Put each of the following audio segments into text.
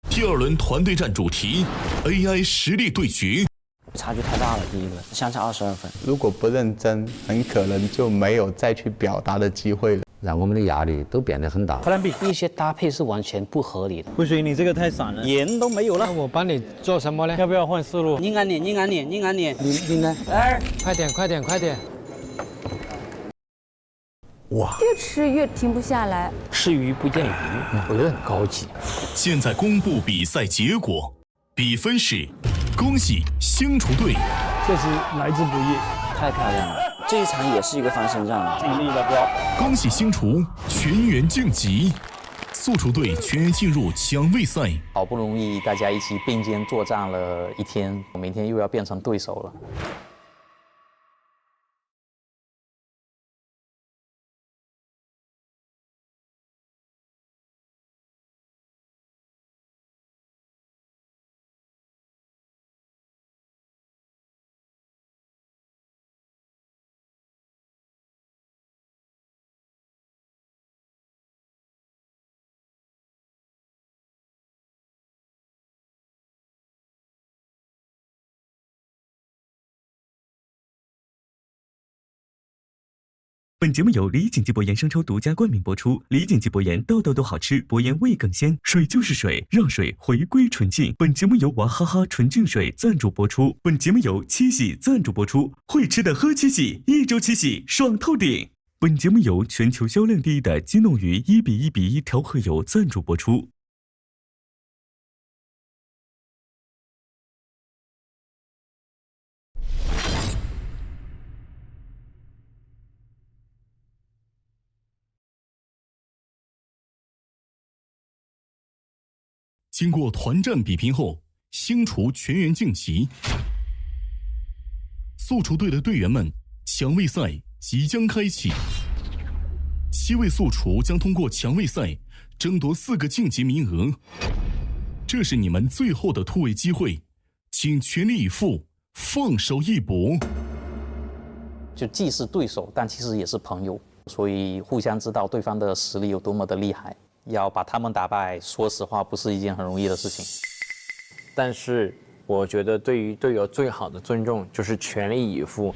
第二轮团队战主题 AI 实力对决，差距太大了。第一轮相差22分，如果不认真，很可能就没有再去表达的机会了，让我们的压力都变得很大。Plan B 一些搭配是完全不合理的。不行，你这个太散了，盐都没有了。我帮你做什么呢？要不要换思路？硬安点，硬安点，硬安点。应该，快点，快点，快点！哇，越吃越停不下来。吃鱼不见鱼，我觉得很高级。现在公布比赛结果，比分是：恭喜星厨队，确实来之不易，太漂亮了。这一场也是一个翻身仗，尽力了标。恭喜星厨全员晋级，素厨队全员进入抢位赛。好不容易大家一起并肩作战了一天，明天又要变成对手了。本节目由李锦记博颜生抽独家冠名播出。李锦记博颜豆豆都好吃，博颜味更鲜，水就是水，让水回归纯净。本节目由娃哈哈纯净水赞助播出。本节目由七喜赞助播出。会吃的喝七喜，一周七喜爽透顶。本节目由全球销量第一的金弄鱼1:1:1调和油赞助播出。经过团战比拼后，星厨全员晋级。素厨队的队员们，抢位赛即将开启。7位素厨将通过抢位赛争夺4个晋级名额，这是你们最后的突围机会，请全力以赴，放手一搏。就既是对手，但其实也是朋友，所以互相知道对方的实力有多么的厉害。要把他们打败，说实话不是一件很容易的事情。但是我觉得对于队友最好的尊重就是全力以赴。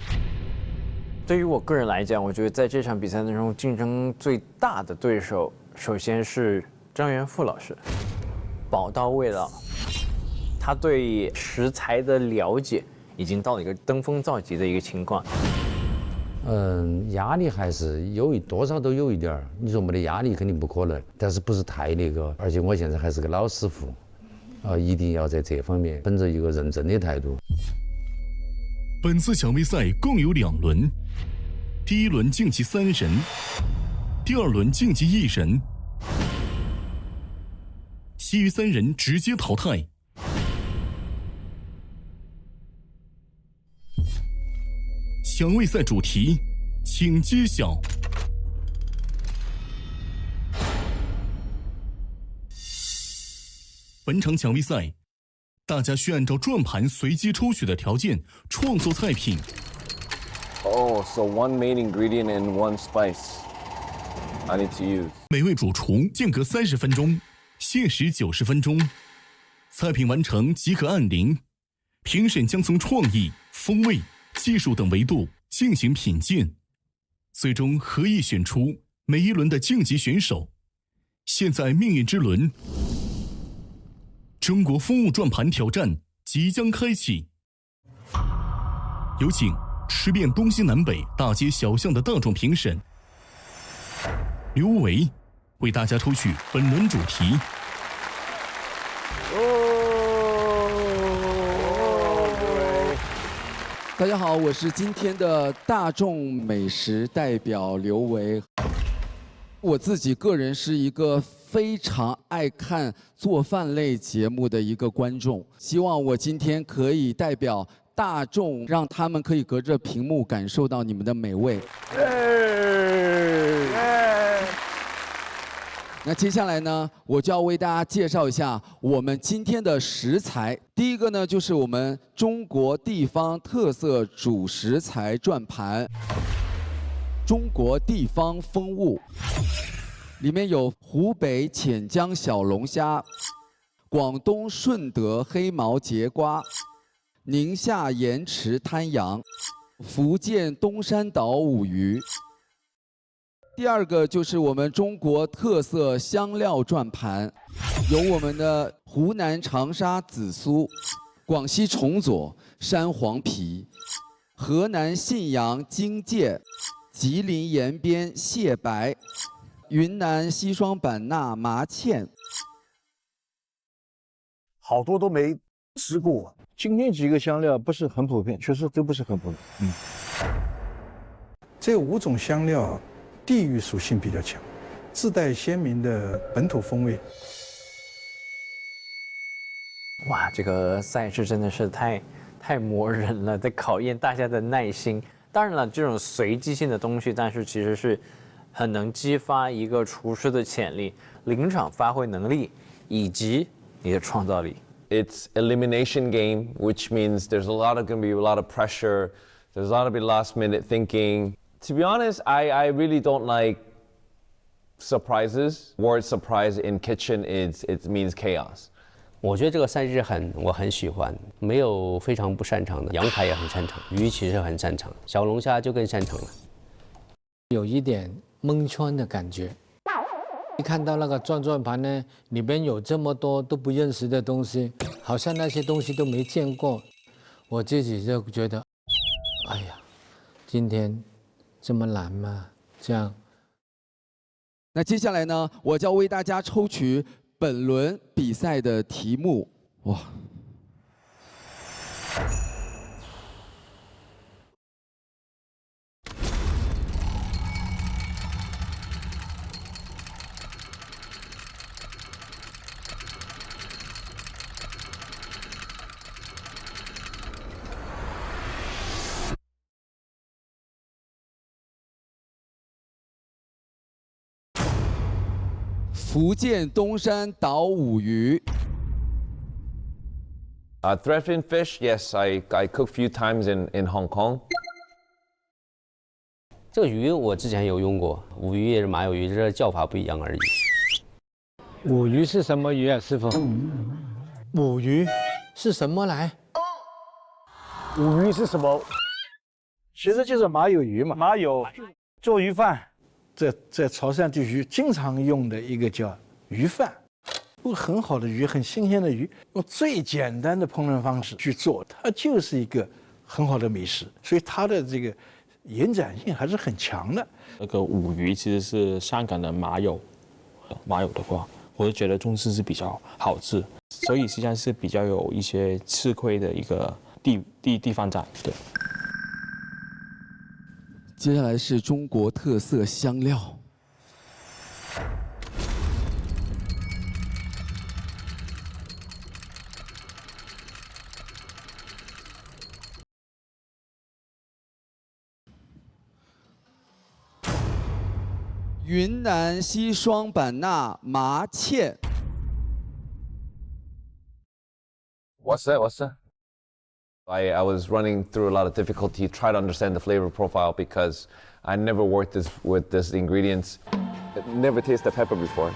对于我个人来讲，我觉得在这场比赛当中竞争最大的对手，首先是张元富老师，宝到位了，他对食材的了解已经到了一个登峰造极的一个情况。压力还是多少都有一点儿。你说没得压力肯定不可能，但是不是太那个。而且我现在还是个老师傅，一定要在这方面本着一个认真的态度。本次抢位赛共有2轮，第1轮晋级3人，第2轮晋级1人，其余3人直接淘汰。抢位赛主题，请揭晓。本场抢位赛，大家需按照转盘随机抽取的条件创作菜品。Oh, so one main ingredient and one spice I need to use. 每位主厨间隔30分钟，限时90分钟。菜品完成即可按铃。评审将从创意、风味、技术等维度进行品鉴，最终合议选出每一轮的晋级选手。现在命运之轮，中国风物转盘挑战即将开启。有请吃遍东西南北大街小巷的大众评审刘维为大家抽取本轮主题。大家好，我是今天的大众美食代表刘维。我自己个人是一个非常爱看做饭类节目的一个观众，希望我今天可以代表大众，让他们可以隔着屏幕感受到你们的美味。那接下来呢，我就要为大家介绍一下我们今天的食材。第一个呢，就是我们中国地方特色主食材转盘，中国地方风物。里面有湖北潜江小龙虾、广东顺德黑毛节瓜、宁夏盐池滩羊、福建东山岛五鱼。第二个就是我们中国特色香料转盘，有我们的湖南长沙紫苏、广西崇左山黄皮、河南信阳荆芥、吉林延边蟹白、云南西双版纳麻芡。好多都没吃过。今天几个香料不是很普遍，确实都不是很普遍。这5种香料地域属性比较强，自带鲜明的本土风味。哇，这个赛事真的是太磨人了，在考验大家的耐心。当然了，这种随机性的东西，但是其实是很能激发一个厨师的潜力、临场发挥能力以及你的创造力。It's elimination game, which means there's going to be a lot of pressure. There's a lot of last minute thinking. To be honest, I really don't like surprises. Word surprise in kitchen it means chaos. 我觉得这个赛制我很喜欢，没有非常不擅长的，羊排也很擅长，鱼其实很擅长，小龙虾就更擅长了。有一点蒙圈的感觉。一看到那个转盘呢，里边有这么多都不认识的东西，好像那些东西都没见过，我自己就觉得，哎呀，今天这么难吗？这样。那接下来呢，我就要为大家抽取本轮比赛的题目。哇！福建东山岛五鱼。Threadfin fish, yes, I cooked a few times in Hong Kong. 这个鱼我之前有用过，五鱼也是麻油鱼，这个叫法不一样而已。五鱼是什么鱼啊，师傅？五鱼是什么来？五鱼是什么？其实就是麻油鱼嘛，麻油做鱼饭，在潮汕地区经常用的一个叫鱼饭。用很好的鱼，很新鲜的鱼，用最简单的烹饪方式去做，它就是一个很好的美食。所以它的这个延展性还是很强的。那个五鱼其实是香港的麻油，麻油的话，我就觉得中式是比较好吃，所以实际上是比较有一些吃亏的一个地方在。对。接下来是中国特色香料。云南西双版纳麻芡。What's that? I was running through a lot of difficulty, try to understand the flavor profile because I never worked with this ingredients. Never tasted pepper before.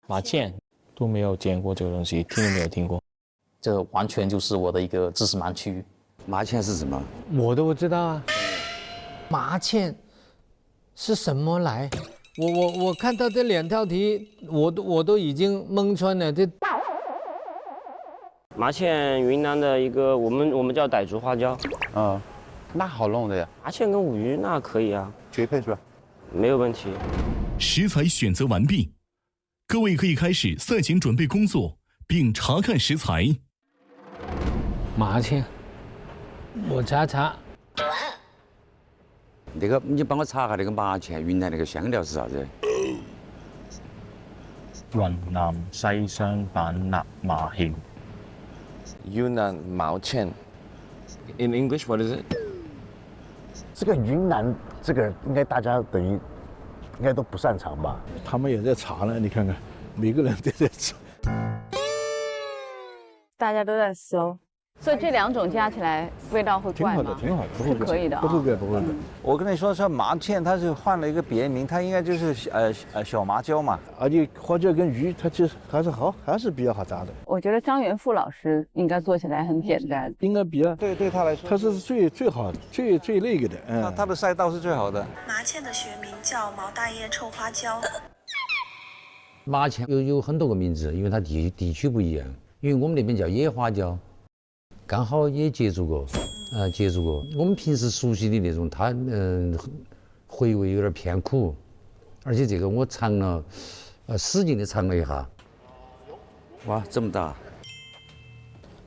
麻芡都没有见过这个东西，听都没有听过。这完全就是我的一个知识盲区。麻芡是什么？我都不知道啊。麻芡是什么来？我看到这2道题，我都已经蒙圈了。这麻芡，云南的一个，我们叫傣族花椒。那好弄的呀。麻芡跟五鱼那可以啊，绝配是吧？没有问题。食材选择完毕，各位可以开始赛前准备工作，并查看食材。麻芡，我查。那个，你帮我查下那个麻芡，云南那个香料是啥子？雲南西雙版納麻芡。Yunnan Mao Chen. In English, what is it? 这个云南，这个应该大家等于应该都不擅长吧？他们也在查呢，你看看，每个人都在查。大家都在搜。所以这2种加起来味道会怪吗？挺好的，是可以的啊。不会怪，不会怪。我跟你说，这麻芡它是换了一个别名，它应该就是小麻椒嘛。而且花椒跟鱼，它其实还是比较好炸的。我觉得张元富老师应该做起来很简单，应该比对他来说，他是最好的，最那个的。他的赛道是最好的。麻芡的学名叫毛大叶臭花椒。麻芡有很多个名字，因为它地区不一样。因为我们那边叫野花椒，刚好也接触过，我们平时熟悉的那种，它回味有点偏苦，而且这个我尝了，使劲的尝了一下。哇，这么大！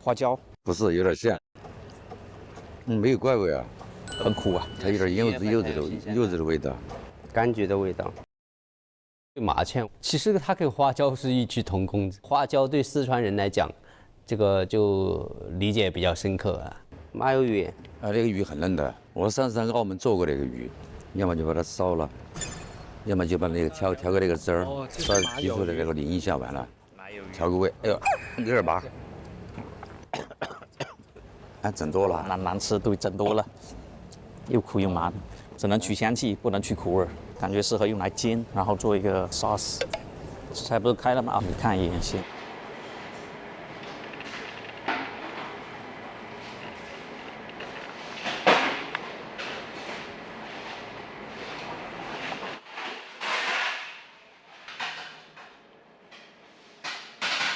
花椒不是有点咸，没有怪味啊，很苦啊，它有点柚子的味道，柑橘的味道。麻芡其实它跟花椒是异曲同工，花椒对四川人来讲，这个就理解比较深刻啊。麻油鱼那个鱼很嫩的，我上次在澳门做过那个鱼，要么就把它烧了，要么就把那个调个那个汁儿，烧提出来那个淋一下完了，调个味，哎呦，有点麻，整多了，难吃，对，整多了，又苦又麻，只能去香气，不能去苦味，感觉适合用来煎，然后做一个 sauce。这菜不是开了吗？你看一眼先。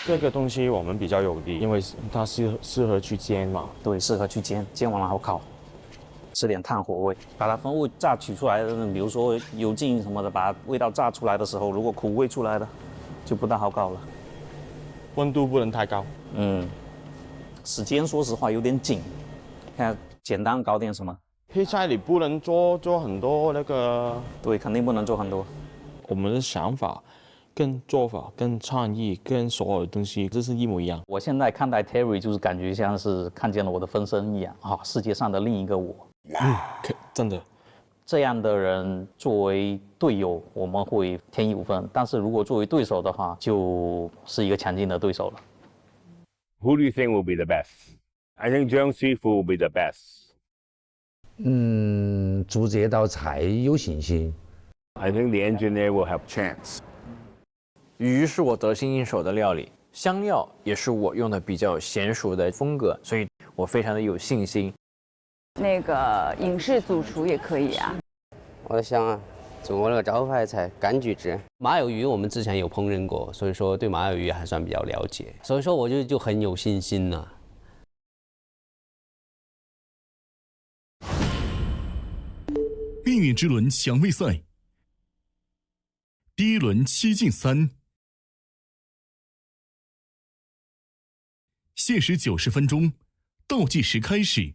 这个东西我们比较有利，因为它适合去煎嘛。对，适合去煎，煎完了好烤，吃点炭火味，把它风味榨取出来的，比如说油浸什么的，把味道榨出来的时候，如果苦味出来的，就不大好搞了。温度不能太高。时间说实话有点紧，看简单搞点什么。配菜你不能做很多那个。对，肯定不能做很多。我们的想法。跟做法、跟创意、跟所有的东西，这是一模一样。我现在看待 Terry 就是感觉像是看见了我的分身一样啊，世界上的另一个我。真的。这样的人作为队友，我们会天衣无缝；但是如果作为对手的话，就是一个强劲的对手了。Who do you think will be the best? I think Zhang Sifu will be the best. 做这道菜有信心。I think the engineer will have chance. 鱼是我得心应手的料理，香料也是我用的比较娴熟的风格，所以我非常的有信心。那个影视主厨也可以啊。我想啊，做我那个招牌菜柑橘汁麻油鱼，我们之前有烹饪过，所以说对麻油鱼还算比较了解，所以说我就很有信心了。命运之轮抢位赛，第一轮7进3。限时90分钟，倒计时开始。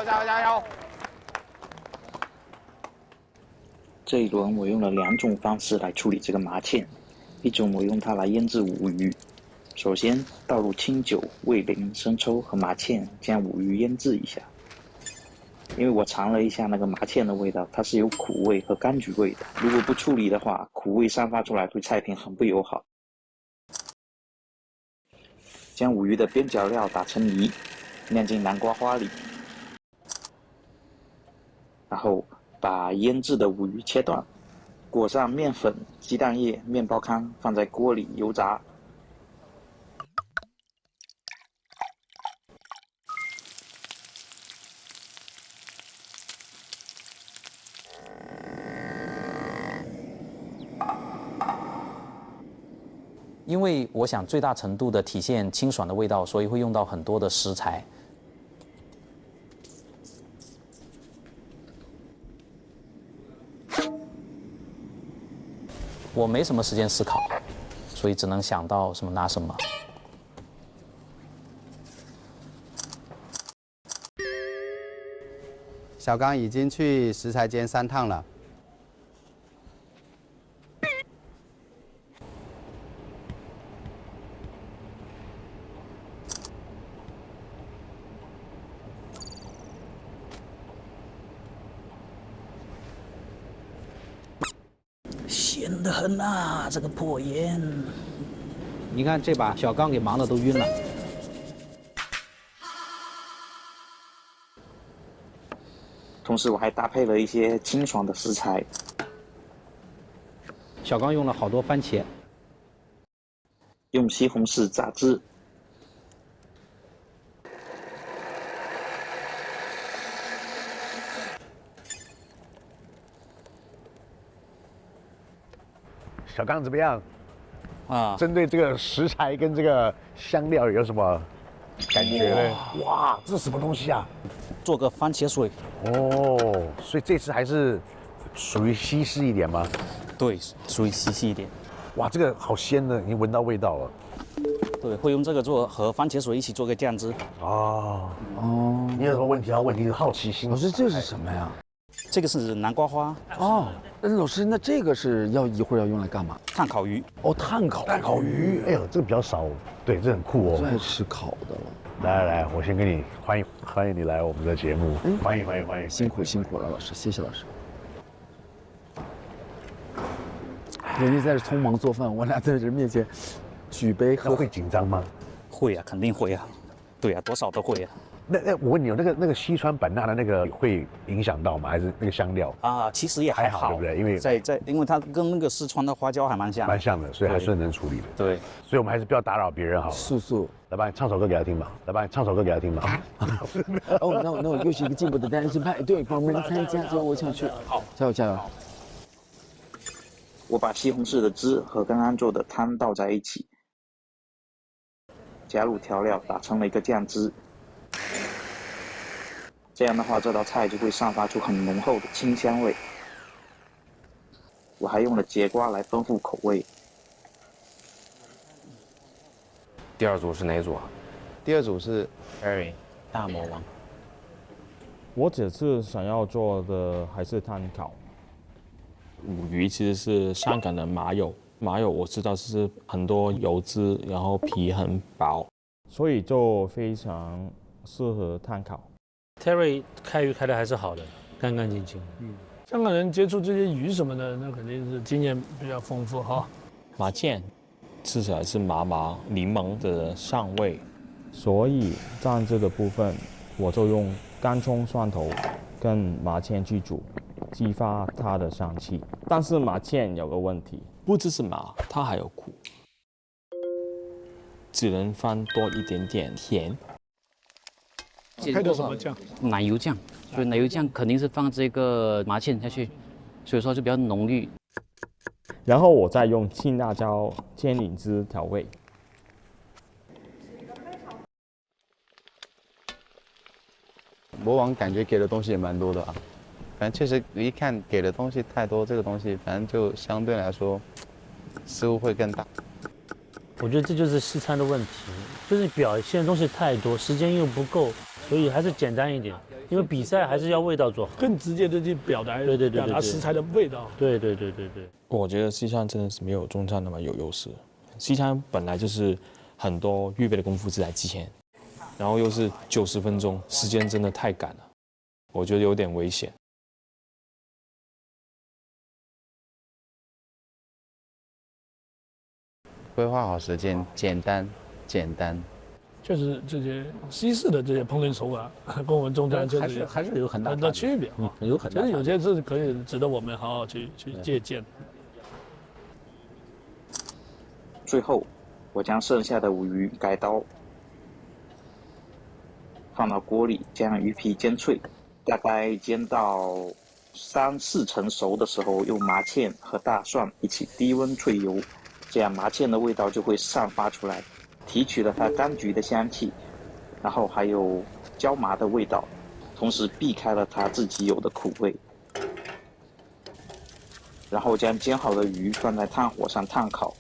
加油！这一轮我用了2种方式来处理这个麻芡，一种我用它来腌制五鱼。首先倒入清酒、味淋、生抽和麻芡，将五鱼腌制一下。因为我尝了一下那个麻芡的味道，它是有苦味和柑橘味的。如果不处理的话，苦味散发出来对菜品很不友好。将五鱼的边角料打成泥，酿进南瓜花里，然后把腌制的五鱼切断，裹上面粉、鸡蛋液、面包糠，放在锅里油炸。因为我想最大程度的体现清爽的味道，所以会用到很多的食材。我没什么时间思考，所以只能想到什么拿什么。小刚已经去食材间3趟了。咸得很啊，这个破盐。你看这把小刚给忙的都晕了。同时我还搭配了一些清爽的食材。小刚用了好多番茄，用西红柿榨汁。小刚怎么样？啊，针对这个食材跟这个香料有什么感觉呢？哇，这是什么东西啊？做个番茄水。哦，所以这次还是属于西式一点吗？对，属于西式一点。哇，这个好鲜的，已经闻到味道了。对，会用这个做和番茄水一起做个酱汁。哦，你有什么问题要问？你的好奇心。老师，这是什么呀？这个是南瓜花。哦，老师，那这个是一会儿要用来干嘛？炭烤鱼。哦，炭烤鱼。哎呦，这个比较少，对，这很酷哦。最爱吃烤的了。来，我先跟你欢迎你来我们的节目，欢迎，辛苦了，老师，谢谢老师。人家在这匆忙做饭，我俩在人面前举杯喝，会紧张吗？会啊，肯定会啊。对啊，多少都会啊。那我问你哦，那个西川版纳的那个会影响到吗？还是那个香料啊？其实也还好，对不对？因为因为它跟那个四川的花椒还蛮像的，所以还是能处理的。对，所以我们还是不要打扰别人好了。素，来吧，你唱首歌给他听吧。哦，那我又是一个进步的单身派对，报名参加，所以我想去。好，加油！我把西红柿的汁和刚刚做的汤倒在一起，加入调料，打成了一个酱汁。这样的话，这道菜就会散发出很浓厚的清香味。我还用了节瓜来丰富口味。第二组是哪组啊？第二组是 Harry 大魔王。我这次想要做的还是炭烤。五鱼其实是香港的麻油，麻油我知道是很多油脂，然后皮很薄，所以就非常适合炭烤。Terry 开鱼开的还是好的，干干净净。香港人接触这些鱼什么的，那肯定是经验比较丰富哈。麻芡吃起来是麻柠檬的香味，所以酱汁的部分我就用干葱、蒜头跟麻芡去煮，激发它的香气。但是麻芡有个问题，不只是麻，它还有苦，只能放多一点点甜。开的什么酱？奶油酱，所以奶油酱肯定是放这个麻芡下去，所以说就比较浓郁。然后我再用青辣椒、煎柠汁调味。魔王感觉给的东西也蛮多的啊，反正确实一看给的东西太多，这个东西反正就相对来说失误会更大。我觉得这就是西餐的问题，就是表现的东西太多，时间又不够，所以还是简单一点。因为比赛还是要味道做好，更直接的去表达，表达食材的味道。对。我觉得西餐真的是没有中餐那么有优势。西餐本来就是很多预备的功夫是在之前，然后又是90分钟，时间真的太赶了，我觉得有点危险。规划好时间，简单。就是这些西式的这些烹饪手法，跟我们中餐确实还是有很大区别啊，有很大。其实有些是可以值得我们好好去借鉴。最后，我将剩下的五鱼改刀，放到锅里，将鱼皮煎脆，大概煎到3、4成熟的时候，用麻芡和大蒜一起低温脆油，这样麻芡的味道就会散发出来。提取了它柑橘的香气，然后还有椒麻的味道，同时避开了它自己有的苦味。然后将煎好的鱼放在炭火上炭烤，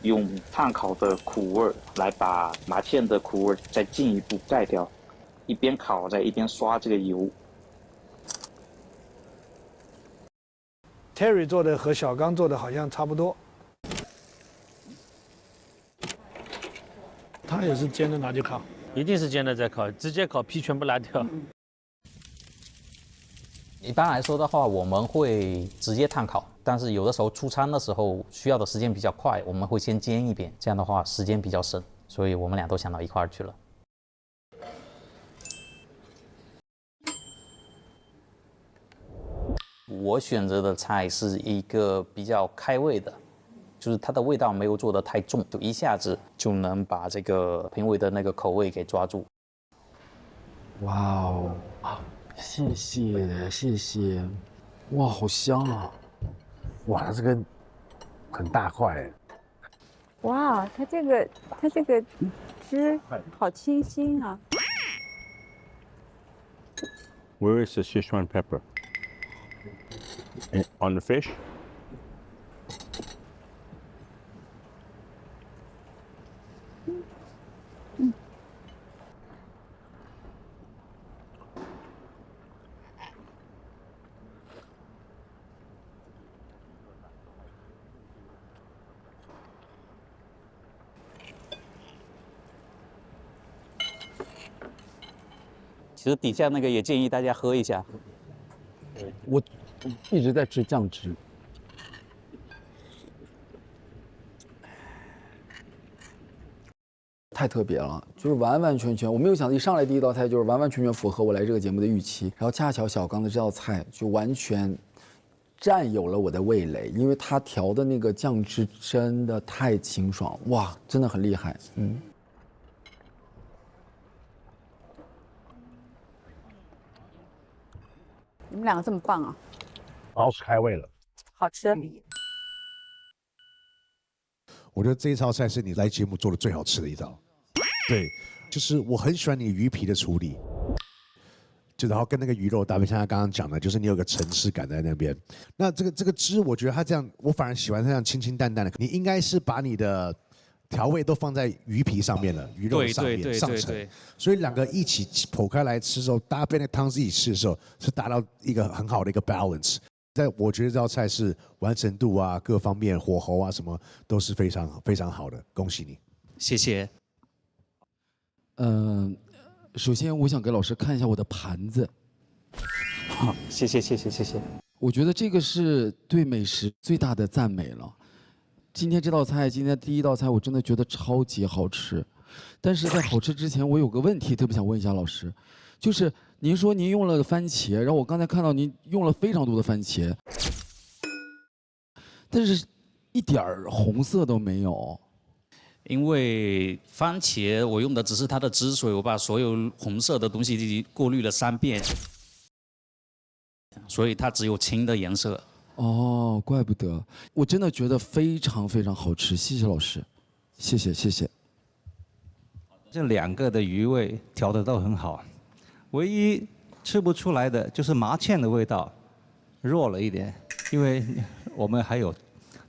用炭烤的苦味来把麻芡的苦味再进一步盖掉，一边烤在一边刷这个油。Terry 做的和小刚做的好像差不多。他也是煎的拿去烤，一定是煎的再烤，直接烤皮全部拿掉。一般来说的话，我们会直接炭烤，但是有的时候出餐的时候需要的时间比较快，我们会先煎一遍，这样的话时间比较省，所以我们俩都想到一块儿去了。我选择的菜是一个比较开胃的，就是它的味道没有做得太重，就一下子就能把这个评委的那个口味给抓住。哇哦，谢谢谢谢，哇，好香啊！哇，这个很大块。哇，它这个汁好清新啊！ Where is the Sichuan pepper? On the fish? 其实底下那个也建议大家喝一下。我一直在吃酱汁，太特别了，就是完完全全，我没有想到一上来第一道菜就是完完全全符合我来这个节目的预期，然后恰巧小刚的这道菜就完全占有了我的味蕾，因为他调的那个酱汁真的太清爽，哇，真的很厉害，嗯。 你们两个这么棒啊！好开胃了，好吃。我觉得这一道菜是你来节目做的最好吃的一道。对，就是我很喜欢你鱼皮的处理，就然后跟那个鱼肉搭配，像他刚刚讲的，就是你有个层次感在那边。那这个汁，我觉得它这样，我反而喜欢它这样清清淡淡的。你应该是把你的调味都放在鱼皮上面了，鱼肉上面上层，所以两个一起剖开来吃的时候，搭配那汤汁一起吃的时候，是达到一个很好的一个 balance。但我觉得这道菜是完成度啊，各方面火候啊什么都是非常非常好的，恭喜你，谢谢。首先我想给老师看一下我的盘子。好，谢谢谢谢谢谢。我觉得这个是对美食最大的赞美了。今天这道菜，今天第一道菜，我真的觉得超级好吃。但是在好吃之前，我有个问题特别想问一下老师，就是您说您用了番茄，然后我刚才看到您用了非常多的番茄，但是一点儿红色都没有。因为番茄我用的只是它的汁水，我把所有红色的东西过滤了3遍，所以它只有青的颜色。哦，怪不得，我真的觉得非常非常好吃，谢谢老师，谢谢谢谢。这2个的鱼味调的都很好，唯一吃不出来的就是麻芡的味道弱了一点，因为我们还有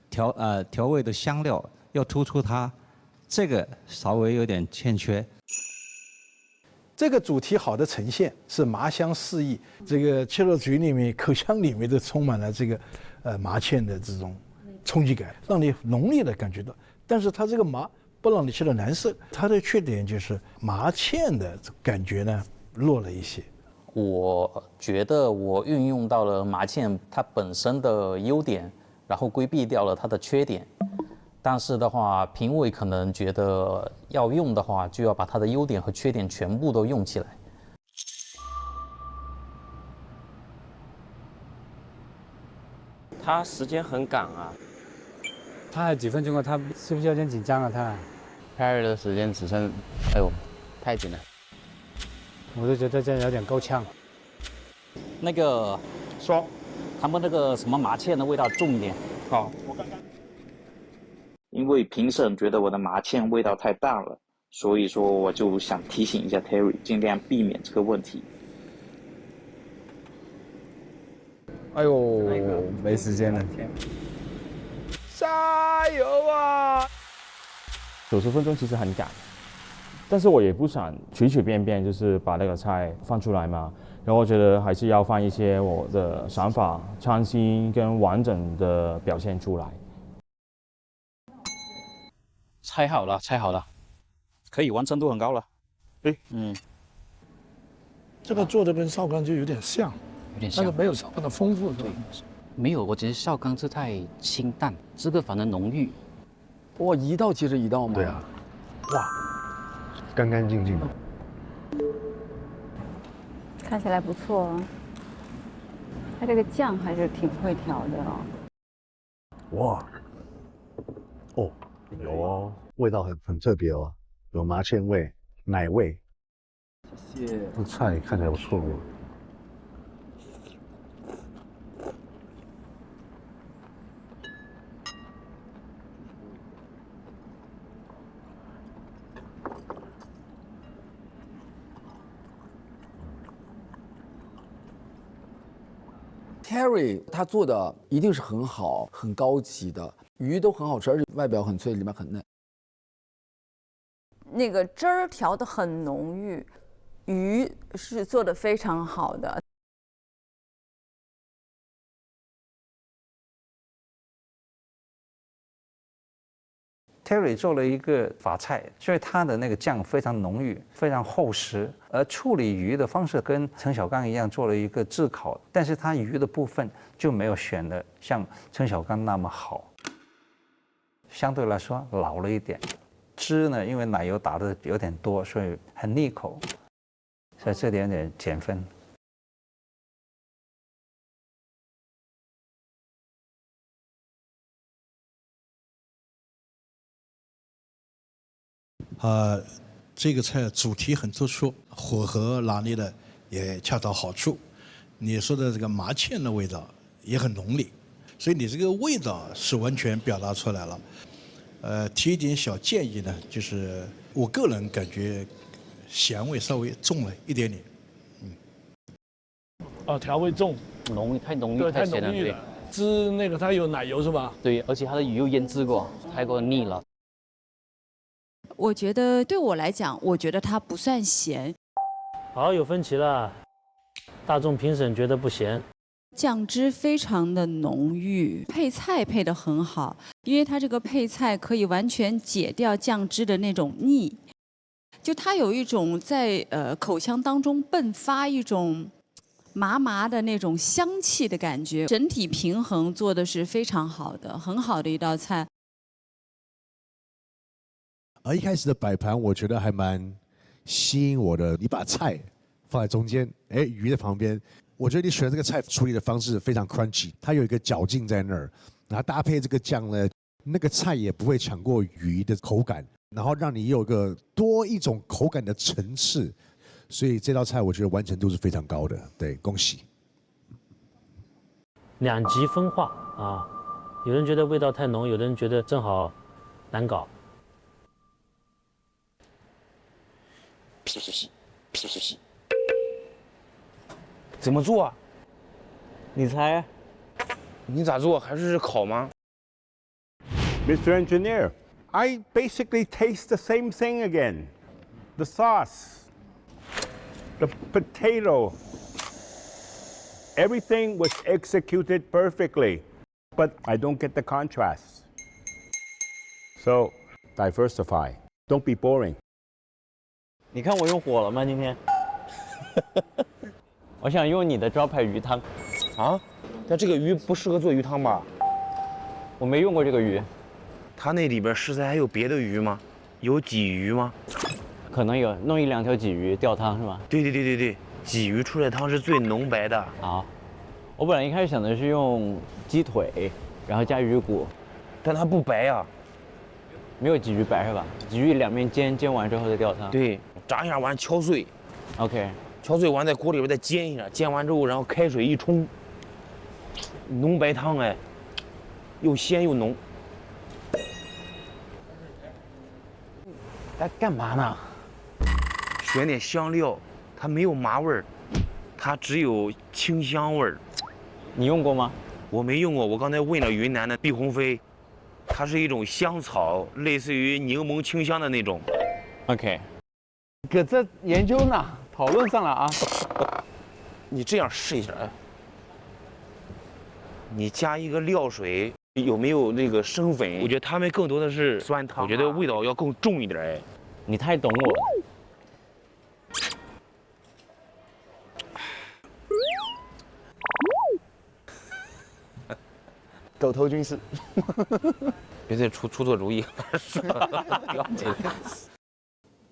调味的香料要突出它，这个稍微有点欠缺。这个主题好的呈现是麻香四溢，这个切到嘴里面、口腔里面都充满了这个麻芡的这种冲击感，让你浓烈的感觉到。但是它这个麻不让你吃的难受，它的缺点就是麻芡的感觉呢弱了一些。我觉得我运用到了麻芡它本身的优点，然后规避掉了它的缺点。但是的话，评委可能觉得要用的话，就要把它的优点和缺点全部都用起来。他时间很赶啊，他还几分钟啊？他是不是有点紧张啊？他 Perry 的时间只剩，哎呦，太紧了。我就觉得这样有点够呛。那个说，他们那个什么麻芡的味道重一点。好。因为评审觉得我的麻芡味道太大了，所以说我就想提醒一下 Terry， 尽量避免这个问题。哎呦，没时间了。加油啊！90分钟其实很赶，但是我也不想随随便便就是把那个菜放出来嘛。然后我觉得还是要放一些我的想法、创新跟完整的表现出来。猜好了，猜好了，可以，完成度很高了。这个做的跟绍刚就有点像，有点像，但是没有绍刚的丰富。对，没有，我觉得绍刚是太清淡，这个反而浓郁。哇，一道接着一道吗？对啊，哇，干干净净的，看起来不错哦。它这个酱还是挺会调的哦。哇，哦，有哦，味道很特别哦，有麻芡味、奶味。谢谢。这菜看起来不错哦。Terry 他做的一定是很好、很高级的，鱼都很好吃，而且外表很脆，里面很嫩。那个汁儿调得很浓郁，鱼是做得非常好的。Terry 做了一个法菜，所以它的那个酱非常浓郁，非常厚实。而处理鱼的方式跟陈小刚一样，做了一个炙烤，但是它鱼的部分就没有选的像陈小刚那么好，相对来说老了一点。汁呢，因为奶油打的有点多，所以很腻口，所以这点减分。这个菜主题很突出，火候拿捏的也恰到好处。你说的这个麻芡的味道也很浓烈，所以你这个味道是完全表达出来了。提一点小建议呢，就是我个人感觉咸味稍微重了一点点。调味重，太浓郁，对，太咸了，对浓郁了。汁那个它有奶油是吧？对，而且它的鱼又腌制过，太过腻了。我觉得对我来讲，我觉得它不算咸。好，有分歧了。大众评审觉得不咸。酱汁非常的浓郁，配菜配得很好，因为它这个配菜可以完全解掉酱汁的那种腻，就它有一种在口腔当中迸发一种麻麻的那种香气的感觉，整体平衡做的是非常好的，很好的一道菜。而一开始的摆盘，我觉得还蛮吸引我的。你把菜放在中间，哎，鱼在旁边，我觉得你选这个菜处理的方式非常 crunchy， 它有一个嚼劲在那儿，然后搭配这个酱呢，那个菜也不会抢过鱼的口感，然后让你有个多一种口感的层次，所以这道菜我觉得完成度是非常高的，对，恭喜。两极分化啊，有人觉得味道太浓，有的人觉得正好难搞。怎么做？你猜？你咋做？还是烤吗 Mr. Engineer, I basically taste the same thing again. The sauce, the potato, everything was executed perfectly, but I don't get the contrast. So, diversify. Don't be boring. 你看我用火了吗？今天，我想用你的招牌鱼汤。啊？但这个鱼不适合做鱼汤吧？我没用过这个鱼。它那里边食材还有别的鱼吗？有鲫鱼吗？可能有，弄1-2条鲫鱼吊汤是吧？对，鲫鱼出来汤是最浓白的。好，我本来一开始想的是用鸡腿，然后加鱼骨，但它不白啊。没有鲫鱼白是吧？鲫鱼两面煎完之后再吊汤。对，炸一下完敲碎。OK。敲碎完在锅里边再煎一下，煎完之后然后开水一冲，浓白汤哎，又鲜又浓。在干嘛呢？选点香料，它没有麻味儿，它只有清香味儿。你用过吗？我没用过，我刚才问了云南的碧鸿飞，它是一种香草，类似于柠檬清香的那种。OK。搁这研究呢，讨论上了啊。你这样试一下，哎，你加一个料水，有没有那个生粉？我觉得他们更多的是酸汤，我觉得味道要更重一点。哎，你太懂我了。狗头军师，别再出错主意。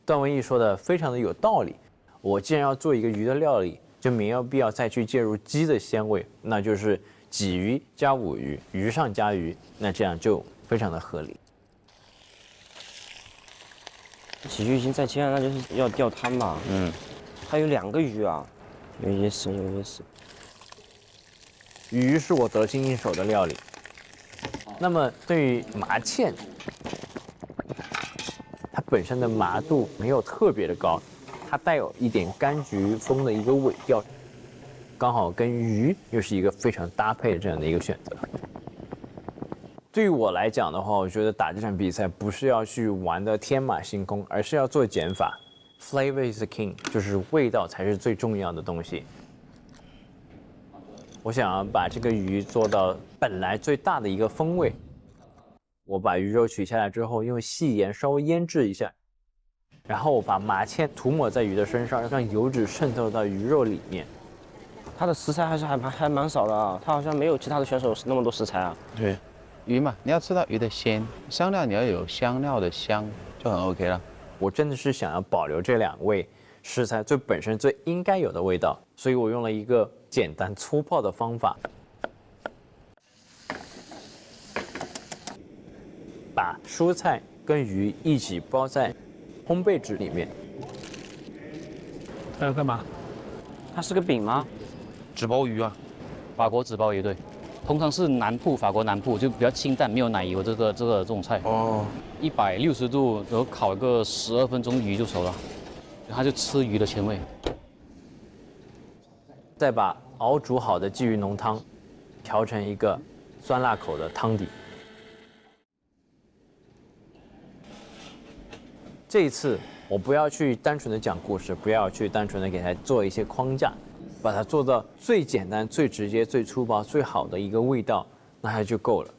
段文义说的非常的有道理。我既然要做一个鱼的料理，就没有必要再去介入鸡的鲜味，那就是鲫鱼加五鱼，鱼上加鱼，那这样就非常的合理。鲫鱼已经在煎了，那就是要吊汤嘛。它有2个鱼啊，有些生，有些死。鱼是我得心应手的料理。那么对于麻芡，它本身的麻度没有特别的高，它带有一点柑橘风的一个尾调，刚好跟鱼又是一个非常搭配的这样的一个选择。对于我来讲的话，我觉得打这场比赛不是要去玩的天马行空，而是要做减法。Flavor is the king， 就是味道才是最重要的东西。我想要把这个鱼做到本来最大的一个风味。我把鱼肉取下来之后，用细盐稍微腌制一下，然后我把麻芡涂抹在鱼的身上，让油脂渗透到鱼肉里面。它的食材还蛮少的啊，它好像没有其他的选手那么多食材啊。对，鱼嘛，你要吃到鱼的鲜，香料你要有香料的香，就很 OK 了。我真的是想要保留这2味食材最本身最应该有的味道，所以我用了一个简单粗暴的方法，把蔬菜跟鱼一起包在烘焙纸里面。它要干嘛？它是个饼吗？纸包鱼啊，法国纸包鱼对，通常是法国南部就比较清淡，没有奶油这种菜。哦，160度，然后烤个12分钟，鱼就熟了，它就吃鱼的鲜味。再把熬煮好的鲫鱼浓汤调成一个酸辣口的汤底。这一次我不要去单纯的讲故事，不要去单纯的给它做一些框架，把它做到最简单、最直接、最粗暴、最好的一个味道，那它就够了。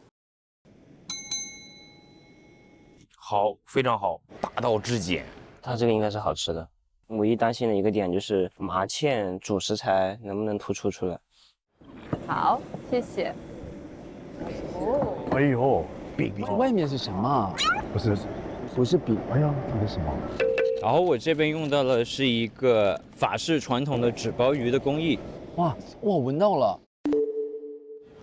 好，非常好，大道至简。它这个应该是好吃的。唯一担心的一个点就是麻芡主食材能不能突出出来。好，谢谢。哦，哎呦，饼外面是什么？不是饼。哎呀，这是什么？然后我这边用到的是一个法式传统的纸包鱼的工艺。哇，闻到了。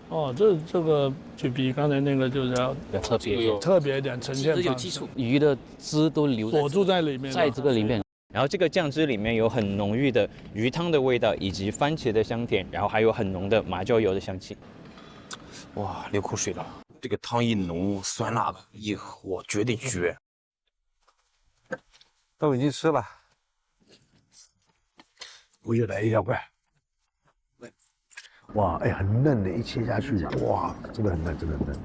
哦，这个就比刚才那个就是要特别特别一点呈现方式。有基础，鱼的汁都留锁住在里面，在这个里面。然后这个酱汁里面有很浓郁的鱼汤的味道，以及番茄的香甜，然后还有很浓的麻椒油的香气。哇，流口水了！这个汤一浓，酸辣的一喝绝对绝。都已经吃了，我也来一小块。哇，哎，很嫩的，一切下去，哇，真的很嫩，真的很嫩。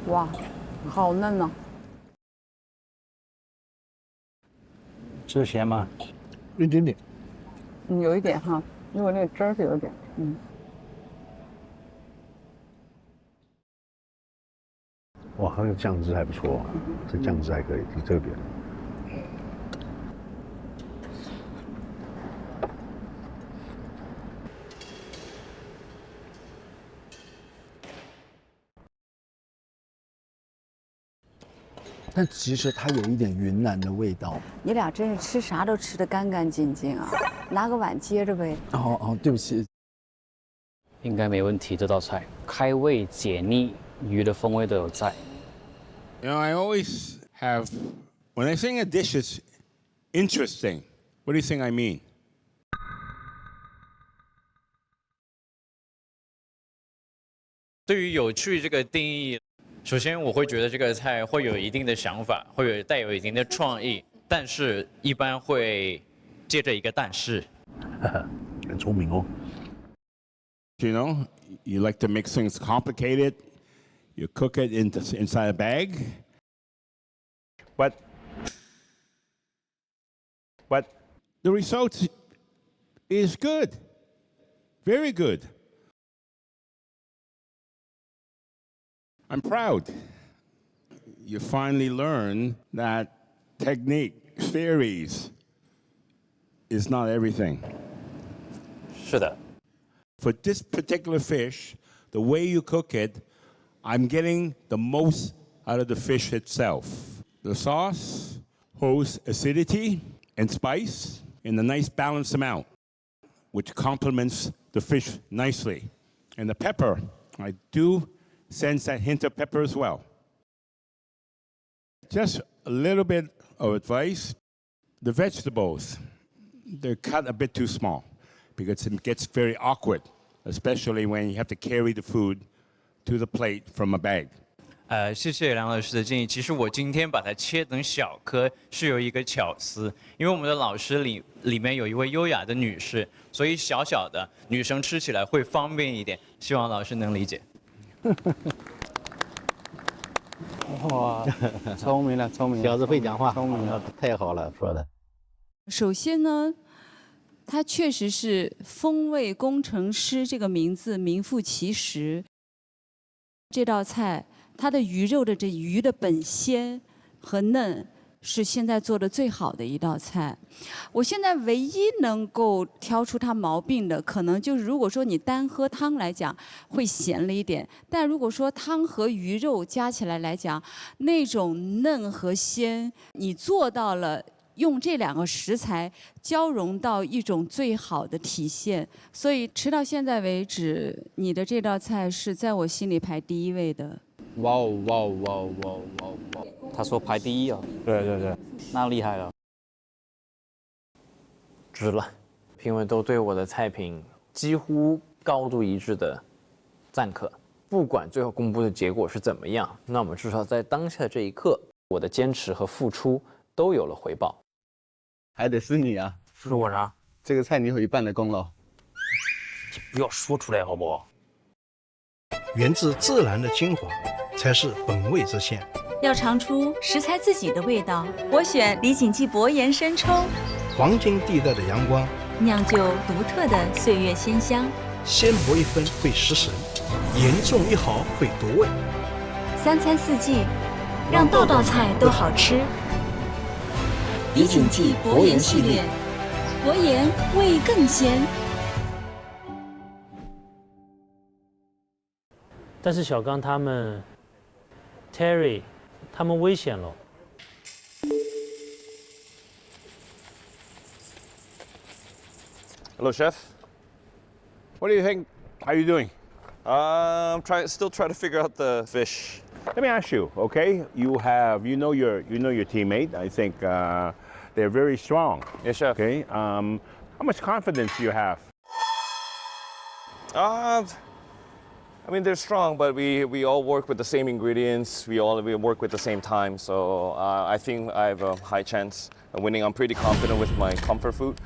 哇，好嫩呢。吃咸吗？一点点。有一点哈，因为那个汁儿是有点，哇，它那个酱汁还不错，这酱汁还可以，挺特别的。但其实它有一点云南的味道。你俩真是吃啥都吃得干干净净啊！拿个碗接着呗。哦，对不起。应该没问题，这道菜开胃解腻，鱼的风味都有在。You know, I always have, when I think a dish is interesting, what do you think I mean? 对于有趣这个定义，首先我会觉得这个菜会有一定的想法，会带有一定的创意，但是一般会接着一个但是。很聪明哦。You know, you like to make things complicated. You cook it inside a bag. but the result is good, very good. I'm proud. You finally learn that technique, theories, is not everything. 是的。 For this particular fish, the way you cook it, I'm getting the most out of the fish itself. The sauce holds acidity and spice in a nice balanced amount, which complements the fish nicely. And the pepper, I do sense that hint of pepper as well. Just a little bit of advice. The vegetables, they're cut a bit too small because it gets very awkward, especially when you have to carry the food to the plate from a bag. 谢谢梁老师的建议。其实我今天把它切成小颗是有一个巧思，因为我们的老师里面有一位优雅的女士，所以小小的女生吃起来会方便一点。希望老师能理解。哇，聪明了，聪明了，小子会讲话，聪明了，太好了，说的。首先呢，它确实是风味工程师这个名字名副其实。这道菜它的鱼肉的这鱼的本鲜和嫩是现在做的最好的一道菜。我现在唯一能够挑出它毛病的，可能就是如果说你单喝汤来讲会咸了一点，但如果说汤和鱼肉加起来来讲，那种嫩和鲜，你做到了。用这两个食材交融到一种最好的体现，所以吃到现在为止，你的这道菜是在我心里排第1位的。哇哦哇哦哇哦哇哦哇哦哇哦！他说排第1啊。对对对，那厉害了。值了，评委都对我的菜品几乎高度一致的赞可。不管最后公布的结果是怎么样，那我们至少在当下的这一刻，我的坚持和付出都有了回报。还得是你啊！是我啥？这个菜你有一半的功劳。不要说出来好不好？源自自然的精华，才是本味之鲜。要尝出食材自己的味道，我选李锦记薄盐生抽。黄金地带的阳光，酿就独特的岁月鲜香。鲜薄1分会失神，严重1毫会夺味。3餐4季，让道道菜都好吃。李锦记薄盐系列，薄盐味更鲜。但是小刚他们 ，Terry， 他们危险了。Hello, chef. What do you think? How are you doing? I'm still trying to figure out the fish. Let me ask you, okay? You know your teammate. I think they're very strong. Yes, chef. Okay. How much confidence do you have? I mean, they're strong, but we all work with the same ingredients. We work with the same time, so I think I have a high chance of winning. I'm pretty confident with my comfort food.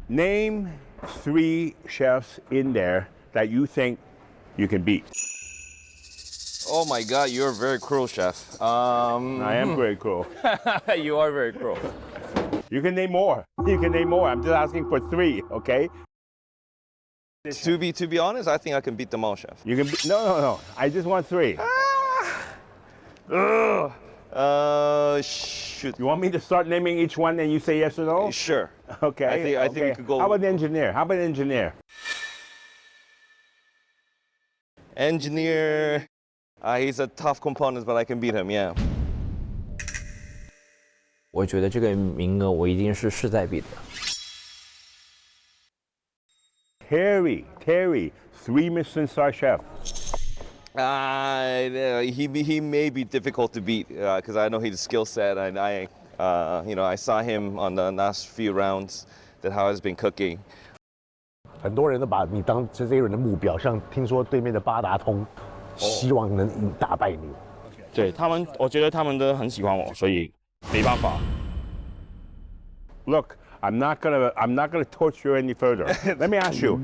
Name 3 chefs in there that you think you can beat. Oh my God, you're very cruel, chef. I am very cruel. You are very cruel. You can name more. You can name more. I'm just asking for 3, okay? To be honest, I think I can beat them all, chef. You can no. I just want 3. Shoot. You want me to start naming each one and you say yes or no? Sure. Okay. I think we could go. How about the engineer? Engineer, he's a tough component, but I can beat him. Yeah. 我觉得这个名额我一定是势在必得。Terry, 3 Michelin star chef. He may be difficult to beat because I know his skill set, and I saw him on the last few rounds that how he's been cooking. 很多人都把你当这些人的目标，像听说对面的八达通，希望能打败你。对他们，我觉得他们都很喜欢我，所以没办法。Look, I'm not gonna torture you any further. Let me ask you.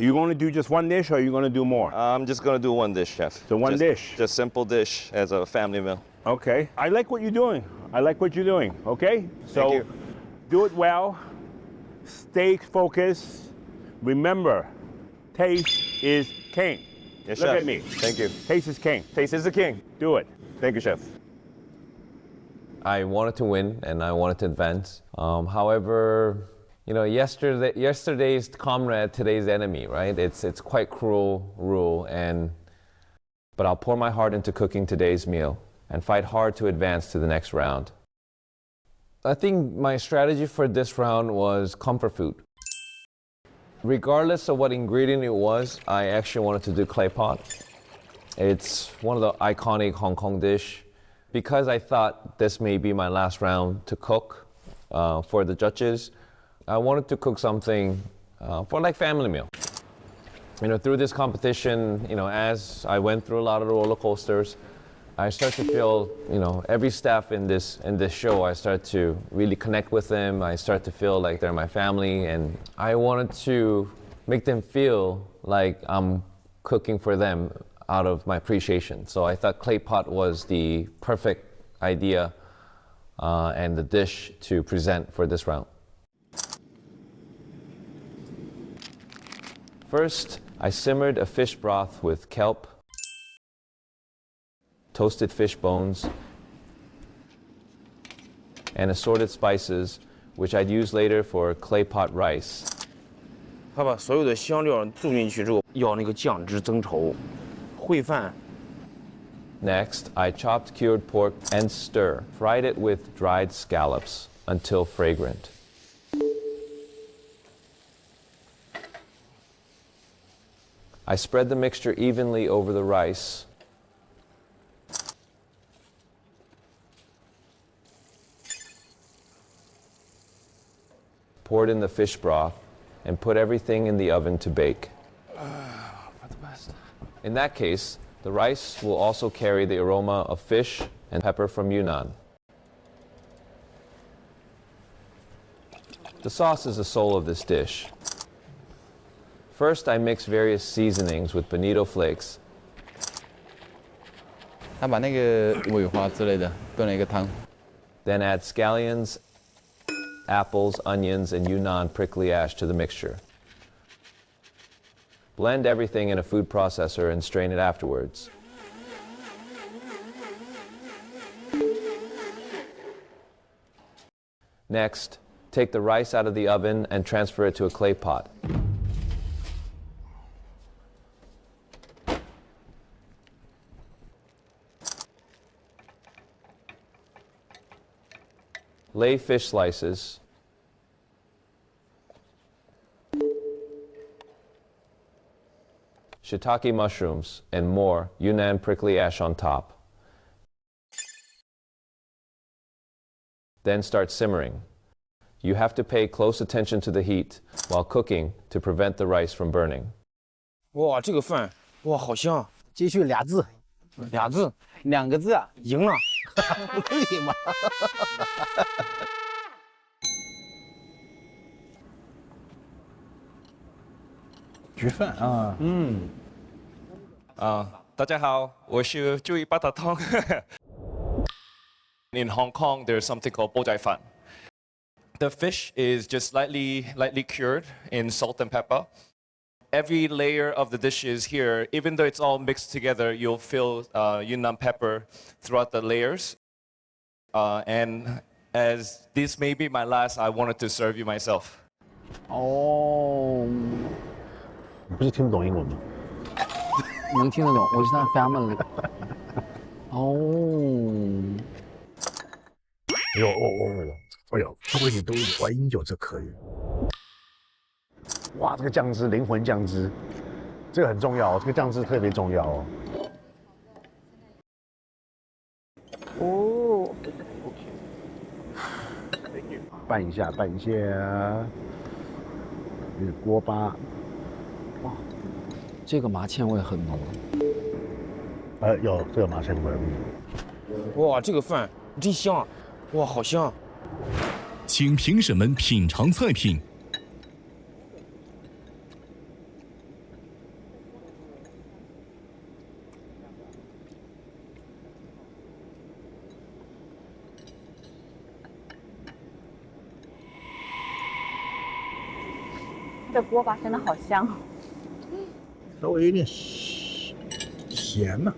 Are you going to do just one dish or are you going to do more? I'm just going to do one dish, chef. So one dish? Just simple dish as a family meal. Okay. I like what you're doing. I like what you're doing, okay? So you. do it well, stay focused. Remember, taste is king. Yes, Look chef. at me. Thank you. Taste is king. Taste is the king. Do it. Thank you, chef. I wanted to win and I wanted to advance. However, you know, yesterday's comrade, today's enemy, right? It's quite cruel rule, but I'll pour my heart into cooking today's meal and fight hard to advance to the next round. I think my strategy for this round was comfort food. Regardless of what ingredient it was, I actually wanted to do clay pot. It's one of the iconic Hong Kong dish. Because I thought this may be my last round to cook for the judges, I wanted to cook something for like family meal. You know, through this competition, you know, as I went through a lot of the roller coasters, I started to feel, you know, every staff in this show, I started to really connect with them. I started to feel like they're my family, and I wanted to make them feel like I'm cooking for them out of my appreciation. So I thought clay pot was the perfect idea and the dish to present for this round. First, I simmered a fish broth with kelp, toasted fish bones, and assorted spices, which I'd use later for clay pot rice. 他把所有的香料注进去之后，要那个酱汁增稠，烩饭。 Next, I chopped cured pork and stir, fried it with dried scallops until fragrant. I spread the mixture evenly over the rice. Poured in the fish broth and put everything in the oven to bake. In that case, the rice will also carry the aroma of fish and pepper from Yunnan. The sauce is the soul of this dish. First, I mix various seasonings with bonito flakes. 他把那个尾花之类的炖了一个汤。 Then add scallions, apples, onions, and Yunnan prickly ash to the mixture. Blend everything in a food processor and strain it afterwards. Next, take the rice out of the oven and transfer it to a clay pot. Lay fish slices, shiitake mushrooms, and more Yunnan prickly ash on top. Then start simmering. You have to pay close attention to the heat while cooking to prevent the rice from burning. 哇，这个饭哇好香！继续俩字，两个字啊，赢了！你妈！焗饭啊，大家好，我是注意八达通。In Hong Kong, there's something called bo jai fan. The fish is just lightly cured in salt and pepper. Every layer of the dishes here, even though it's all mixed together, you'll feel Yunnan pepper throughout the layers. And as this may be my last, I wanted to serve you myself. 哦，你不是听不懂英文吗？能听得懂，我是他 family。哦，哎呦，各位你都怀饮酒，这可以。哇，这个酱汁，灵魂酱汁，这个很重要哦，这个酱汁特别重要哦。哦，拌一下，有点锅巴。哇，这个麻芡味很浓。有这个麻芡味。哇，这个饭真香啊！哇，好香！请评审们品尝菜品。这锅巴真的好香。稍微有点咸呢。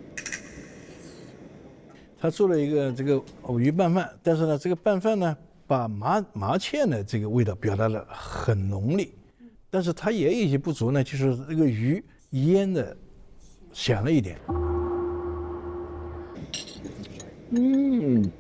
他做了一个这个藕鱼拌饭，但是呢，这个拌饭呢，把麻芡的这个味道表达得很浓烈，但是它也有一些不足呢，就是这个鱼腌的咸了一点。嗯。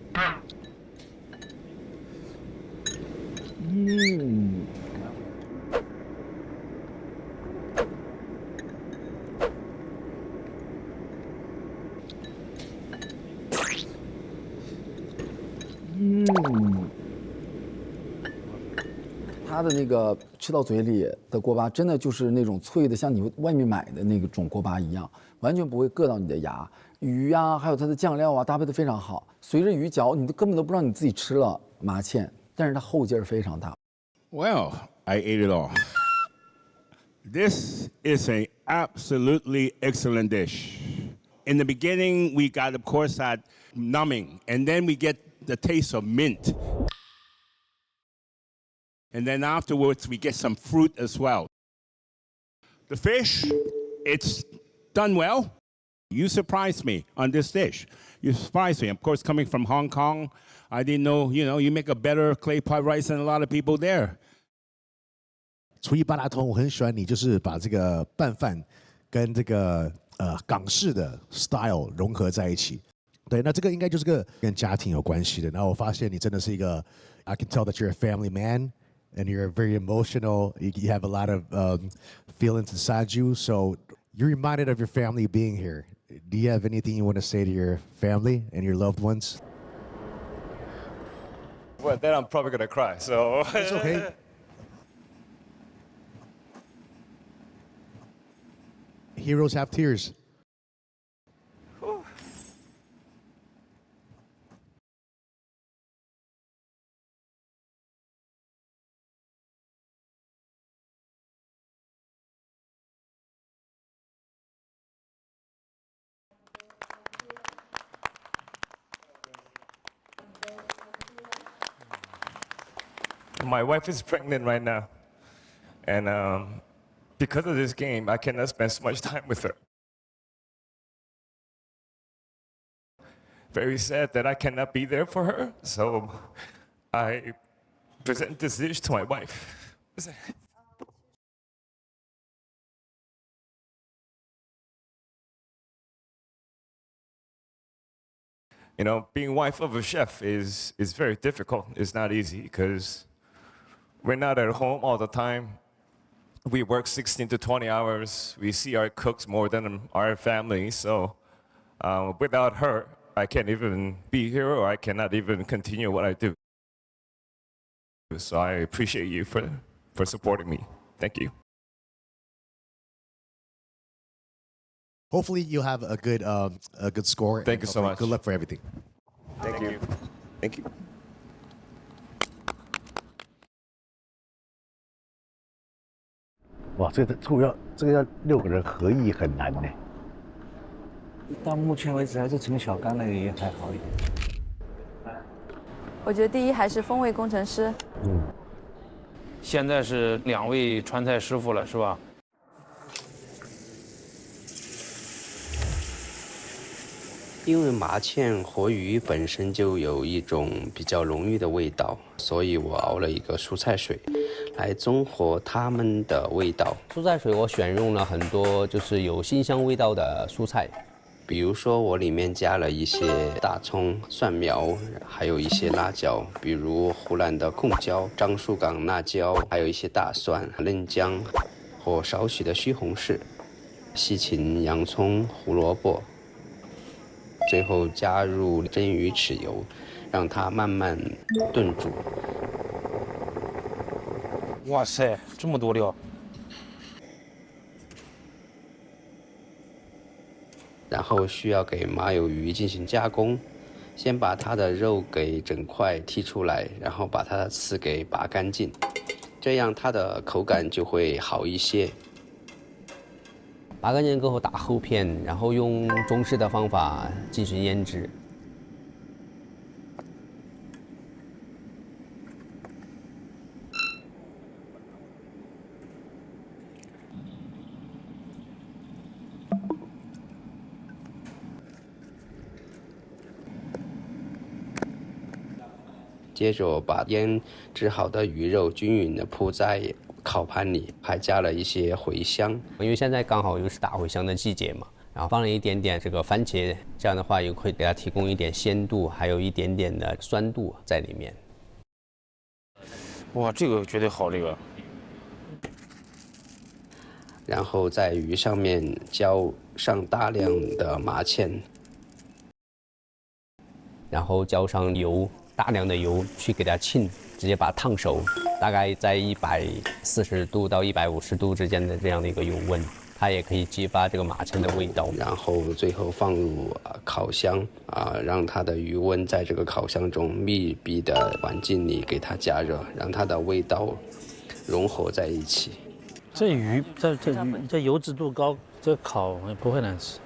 它的那个吃到嘴里的锅巴，真的就是那种脆的，像你外面买的那种锅巴一样，完全不会硌到你的牙。鱼呀，还有它的酱料啊，搭配的非常好。随着鱼嚼，你根本都不知道你自己吃了麻芡，但是它后劲儿非常大。Well, I ate it all. This is an absolutely excellent dish. In the beginning, we got, of course, that numbing, and then we get the taste of mint. And then afterwards, we get some fruit as well. The fish, it's done well. You surprised me on this dish. You surprised me. Of course, coming from Hong Kong, I didn't know, you make a better clay pot rice than a lot of people there. 厨艺八达通，我很喜欢你，就是把这个拌饭跟这个港式的 style 融合在一起。对，那这个应该就是个跟家庭有关系的。然后我发现你真的是一个 I can tell that you're a family man and you're very emotional. You have a lot of feelings inside you. So you're reminded of your family being here. Do you have anything you want to say to your family and your loved ones? Well, then I'm probably gonna cry. So it's okay. Heroes have tears. My wife is pregnant right now, and because of this game, I cannot spend so much time with her. Very sad that I cannot be there for her, so I present this dish to my wife. Being wife of a chef is very difficult. It's not easy because we're not at home all the time. We work 16 to 20 hours. We see our cooks more than our family. So without her, I can't even be here, or I cannot even continue what I do. So I appreciate you for supporting me. Thank you. Hopefully you'll have a good score. Thank you so much. Good luck for everything. Thank you. Thank you. 哇，这个要6个人合意很难呢。到目前为止，还是陈小刚那个也还好一点。我觉得第一还是风味工程师。现在是2位川菜师傅了，是吧？因为麻芡和鱼本身就有一种比较浓郁的味道，所以我熬了一个蔬菜水，来中和它们的味道。蔬菜水我选用了很多就是有辛香味道的蔬菜，比如说我里面加了一些大葱、蒜苗，还有一些辣椒，比如湖南的贡椒、樟树港辣椒，还有一些大蒜、嫩姜和少许的西红柿、细芹、洋葱、胡萝卜。最后加入蒸鱼豉油，让它慢慢炖煮。哇塞，这么多料！然后需要给麻油鱼进行加工，先把它的肉给整块剔出来，然后把它的刺给拔干净，这样它的口感就会好一些。拔干净过后打厚片，然后用中式的方法进行腌制。接着把腌制好的鱼肉均匀地铺在烤盘里，还加了一些茴香，因为现在刚好又是打茴香的季节嘛，然后放了一点点这个番茄，这样的话也会给它提供一点鲜度，还有一点点的酸度在里面。哇，这个绝对好，这个。然后在鱼上面浇上大量的麻芡，然后浇上油，大量的油去给它浸，直接把它烫熟，大概在140度到150度之间的这样的一个油温，它也可以激发这个麻芡的味道。然后最后放入烤箱让它的余温在这个烤箱中密闭的环境里给它加热，让它的味道融合在一起。这鱼这油脂度高，这烤也不会难吃。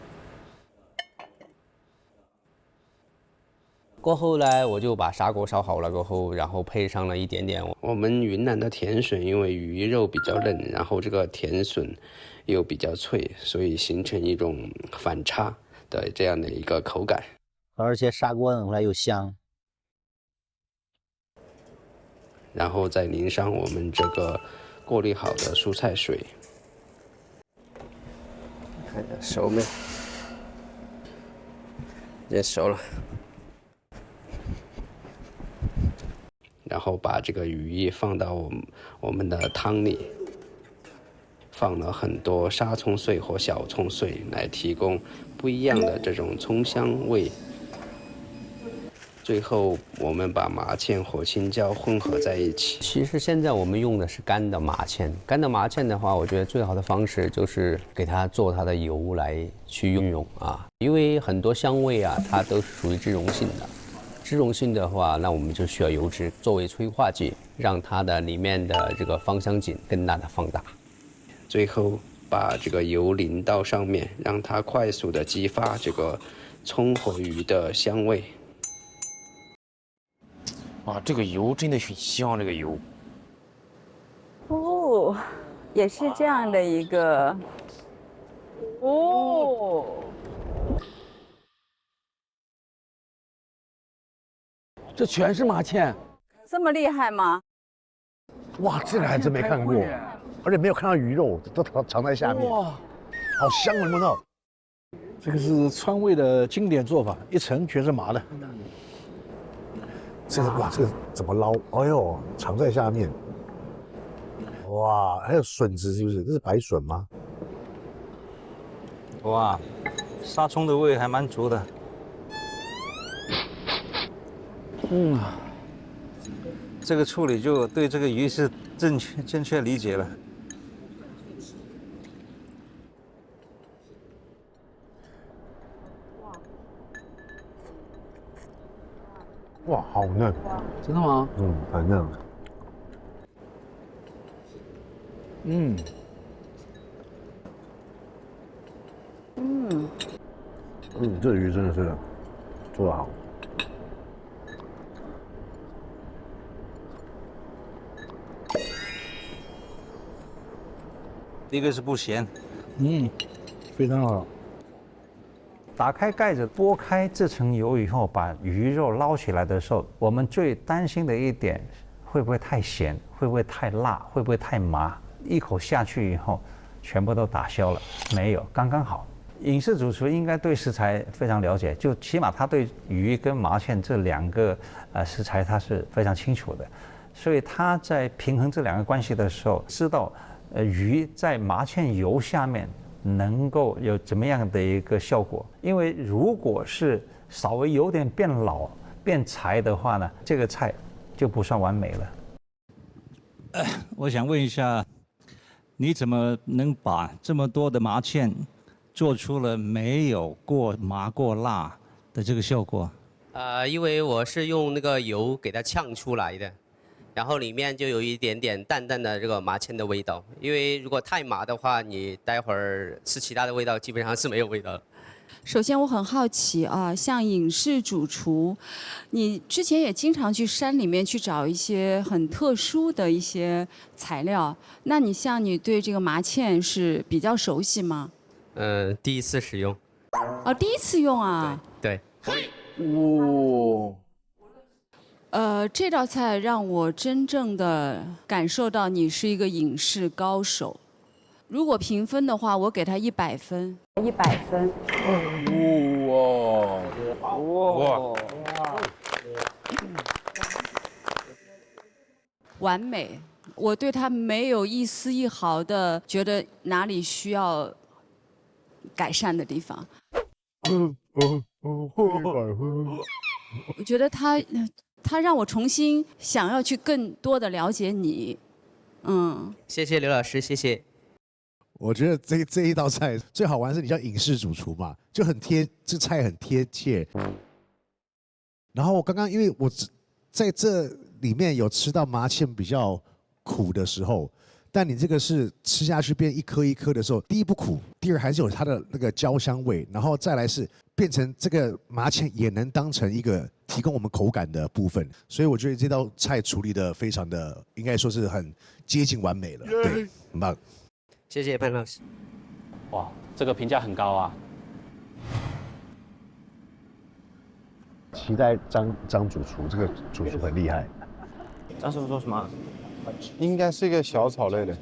过后呢，我就把砂锅烧好了过后，然后配上了一点点我们云南的甜笋，因为鱼肉比较嫩，然后这个甜笋又比较脆，所以形成一种反差的这样的一个口感。而且砂锅弄出来又香。然后再淋上我们这个过滤好的蔬菜水，看一下熟没？也熟了。然后把这个鱼放到我们的汤里，放了很多沙葱碎和小葱碎来提供不一样的这种葱香味。最后我们把麻芡和青椒混合在一起。其实现在我们用的是干的麻芡，干的麻芡的话，我觉得最好的方式就是给它做它的油来去运用因为很多香味它都是属于脂溶性的。脂溶性的话，那我们就需要油脂作为催化剂，让它的里面的这个芳香烬更大的放大。最后把这个油淋到上面，让它快速的激发这个葱和鱼的香味。哇，这个油真的很香，这个油。哦，也是这样的一个。哦。这全是麻芡，这么厉害吗？哇，这个还真没看过，而且没有看到鱼肉，都藏在下面。哇，好香啊！你闻到？这个是川味的经典做法，一层全是麻的。这个哇，这个怎么捞？哎呦，藏在下面。哇，还有笋子是不是？这是白笋吗？哇，沙葱的味还蛮足的。这个处理就对这个鱼是正确理解了。哇，好嫩！真的吗？很嫩。这鱼真的是做得好。第一个是不咸，非常好。打开盖子，拨开这层油以后，把鱼肉捞起来的时候，我们最担心的一点，会不会太咸，会不会太辣，会不会太麻？一口下去以后，全部都打消了，没有，刚刚好。影视主厨应该对食材非常了解，就起码他对鱼跟麻芡这两个食材他是非常清楚的，所以他在平衡这两个关系的时候，知道鱼在麻芡油下面能够有怎么样的一个效果。因为如果是稍微有点变老变柴的话呢，这个菜就不算完美了。我想问一下，你怎么能把这么多的麻芡做出了没有过麻过辣的这个效果？因为我是用那个油给它呛出来的，然后里面就有一点点淡淡的这个麻芡的味道。因为如果太麻的话，你待会儿吃其他的味道基本上是没有味道的。首先我很好奇啊，像影视主厨，你之前也经常去山里面去找一些很特殊的一些材料，那你像你对这个麻芡是比较熟悉吗？第一次使用。哦，第一次用啊？对。哦。这道菜让我真正的感受到你是一个影视高手。如果评分的话，我给他100分。100分。哇！完美，我对他没有一丝一毫的觉得哪里需要改善的地方。我觉得他让我重新想要去更多的了解你。谢谢刘老师，谢谢。我觉得这一道菜最好玩是你叫影视主厨嘛，就很这菜很贴切。然后我刚刚因为我在这里面有吃到麻芡比较苦的时候，但你这个是吃下去变一颗一颗的时候，第一不苦，第二还是有它的那个焦香味，然后再来是变成这个麻芡也能当成一个提供我们口感的部分，所以我觉得这道菜处理的非常的，应该说是很接近完美了，对，很棒。谢谢潘老师。哇，这个评价很高啊！期待张主厨，这个主厨很厉害。张师傅说什么？应该是一个小炒类的，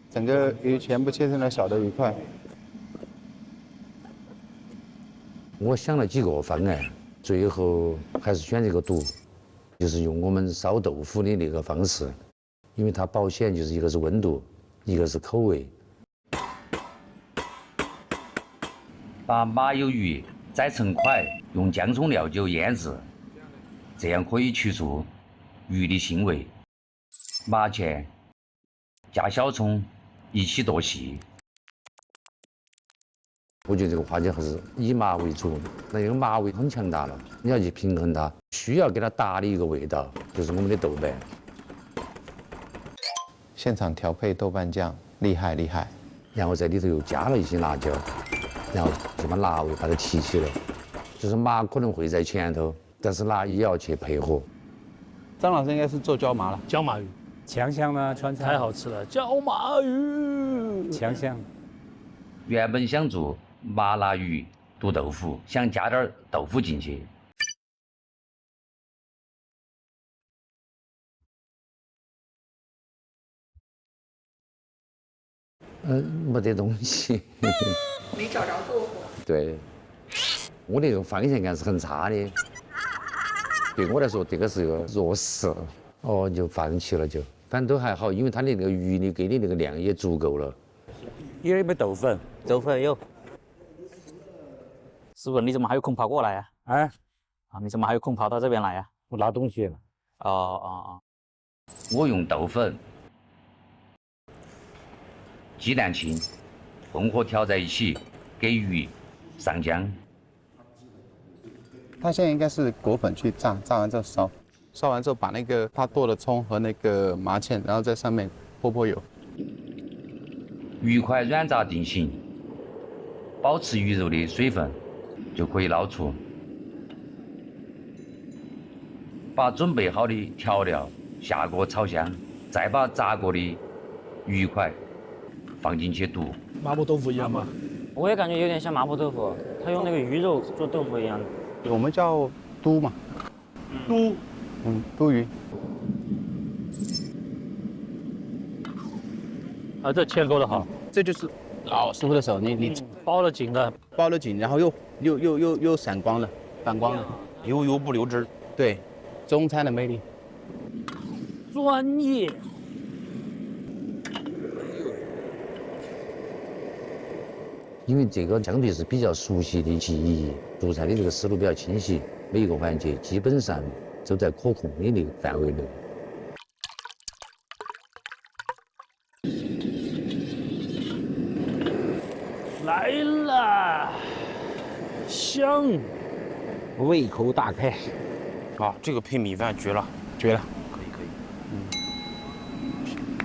整个鱼全部切成了小的鱼块。我想了几个方案，最后还是选这个毒，就是用我们烧豆腐的那个方式，因为它保鲜，就是一个是温度，一个是口味。把马油鱼宰成块，用姜葱料酒腌制，这样可以去除鱼的腥味。麻芡加小葱一起剁细。我觉得这个花椒还是以麻为主，那个麻味很强大了，你要去平衡它，需要给它搭的一个味道，就是我们的豆瓣。现场调配豆瓣酱，厉害厉害。然后在里头又加了一些辣椒，然后就把辣味把它提起来。就是麻可能会在前头，但是辣也要去配合。张老师应该是做椒麻了，椒麻鱼，强香吗？川菜太好吃了，椒麻鱼，强香。原本想做麻辣鱼炖豆腐，想加点豆腐进去。没得东西。没找着豆腐。对，我那种方向感是很差的。对我来说，这个是个弱势，就放弃了就。反正都还好，因为它的那个鱼你给的那个量也足够了。有没有豆粉？豆粉有。师傅，你怎么还有空跑过来呀？你怎么还有空跑到这边来呀？我拿东西了。我用豆粉、鸡蛋清混合调在一起，给鱼上浆。他现在应该是裹粉去炸，炸完之后烧，烧完之后把那个他剁的葱和那个麻芡，然后在上面泼油。鱼块软炸定型，保持鱼肉的水分，就可以捞出。把准备好的调料下锅炒香，再把炸过的鱼块放进去炖。麻婆豆腐一样吗？我也感觉有点像麻婆豆腐，他用那个鱼肉做豆腐一样。我们叫嘟嘛，嘟，嘟鱼。这切勾的好，这就是老师傅的手，你包了紧的，包了紧，然后又闪光了，反光了，流油不流汁。对，中餐的魅力。专业。因为这个相对是比较熟悉的技艺，做菜的这个思路比较清晰，每一个环节基本上都在可控的那个范围内。来了，香，胃口大开。这个配米饭绝了，绝了。可以。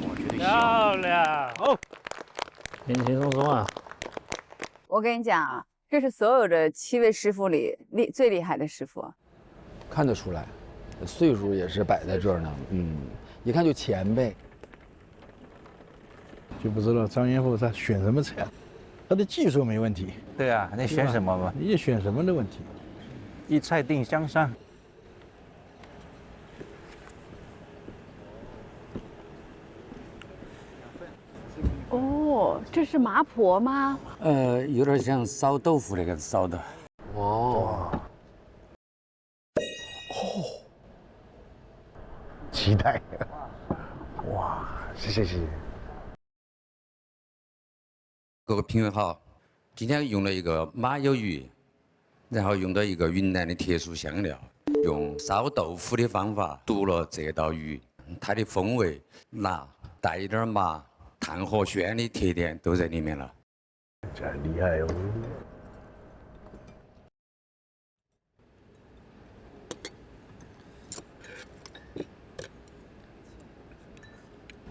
我觉得漂亮，好，轻轻松松啊。我跟你讲啊，这是所有的7位师傅里最厉害的师傅。看得出来，岁数也是摆在这儿呢。一看就前辈。就不知道张元富他选什么菜，他的技术没问题。对啊，那选什么嘛？你选什么的问题？一菜定江山。哦，这是麻婆吗？有点像烧豆腐那个烧的。哦，期待，哇，谢谢。各位评委好，今天用了一个马友鱼，然后用到一个云南的特殊香料，用烧豆腐的方法炖了这道鱼，它的风味辣，带一点麻，炭火鲜的特点都在里面了。这很厉害哦。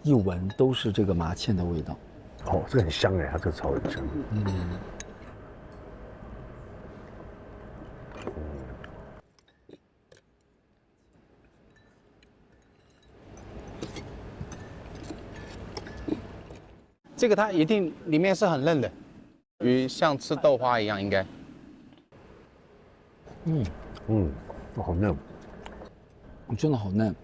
一闻都是这个麻芡的味道。哦，这个很香哎，它这个炒很香。这个它一定里面是很嫩的，鱼像吃豆花一样，应该。好嫩，真的好嫩。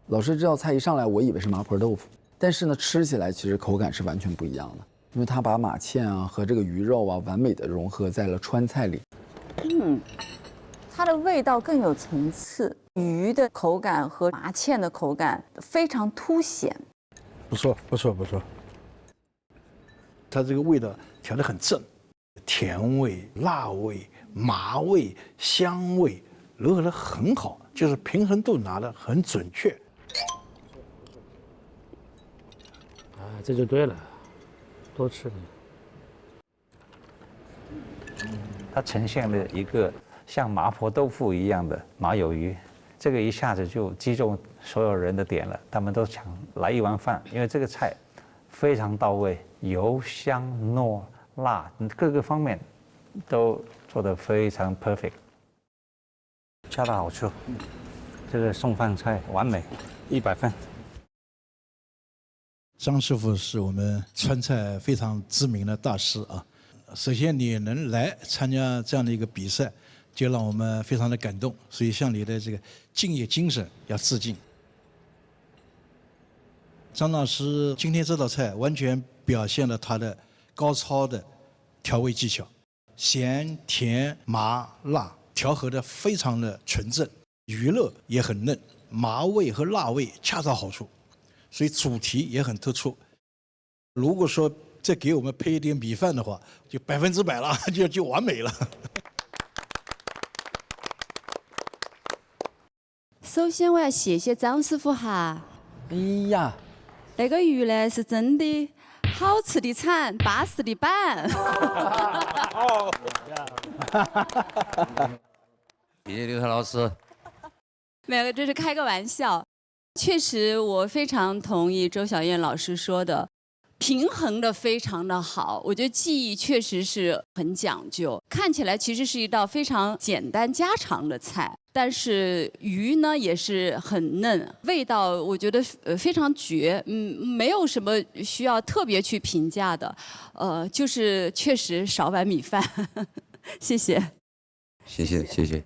老师，这道菜一上来，我以为是麻婆豆腐，但是呢，吃起来其实口感是完全不一样的，因为它把马芡啊和这个鱼肉啊完美的融合在了川菜里。它的味道更有层次，鱼的口感和麻芡的口感非常凸显。不错。它这个味道调得很正，甜味、辣味、麻味、香味融合得很好，就是平衡度拿得很准确。这就对了，多吃点。它呈现了一个像麻婆豆腐一样的麻友鱼，这个一下子就击中所有人的点了，他们都想来一碗饭，因为这个菜非常到位，油香糯辣各个方面都做得非常 perfect， 恰到好处。这个送饭菜完美，100分。张师傅是我们川菜非常知名的大师啊。首先你能来参加这样的一个比赛，就让我们非常的感动，所以向你的这个敬业精神要致敬。张老师今天这道菜完全表现了他的高超的调味技巧，咸甜麻辣调和的非常的纯正，鱼肉也很嫩，麻味和辣味恰到好处，所以主题也很突出。如果说再给我们配一点米饭的话，就100%了，就完美了。首先我要谢谢张师傅哈。哎呀，那个鱼呢是真的好吃的惨，巴适的板。谢谢刘涛老师。没有，这是开个玩笑。确实，我非常同意周小燕老师说的，平衡的非常的好。我觉得技艺确实是很讲究，看起来其实是一道非常简单家常的菜，但是鱼呢也是很嫩，味道我觉得非常绝，没有什么需要特别去评价的，就是确实少碗米饭，谢谢。谢谢。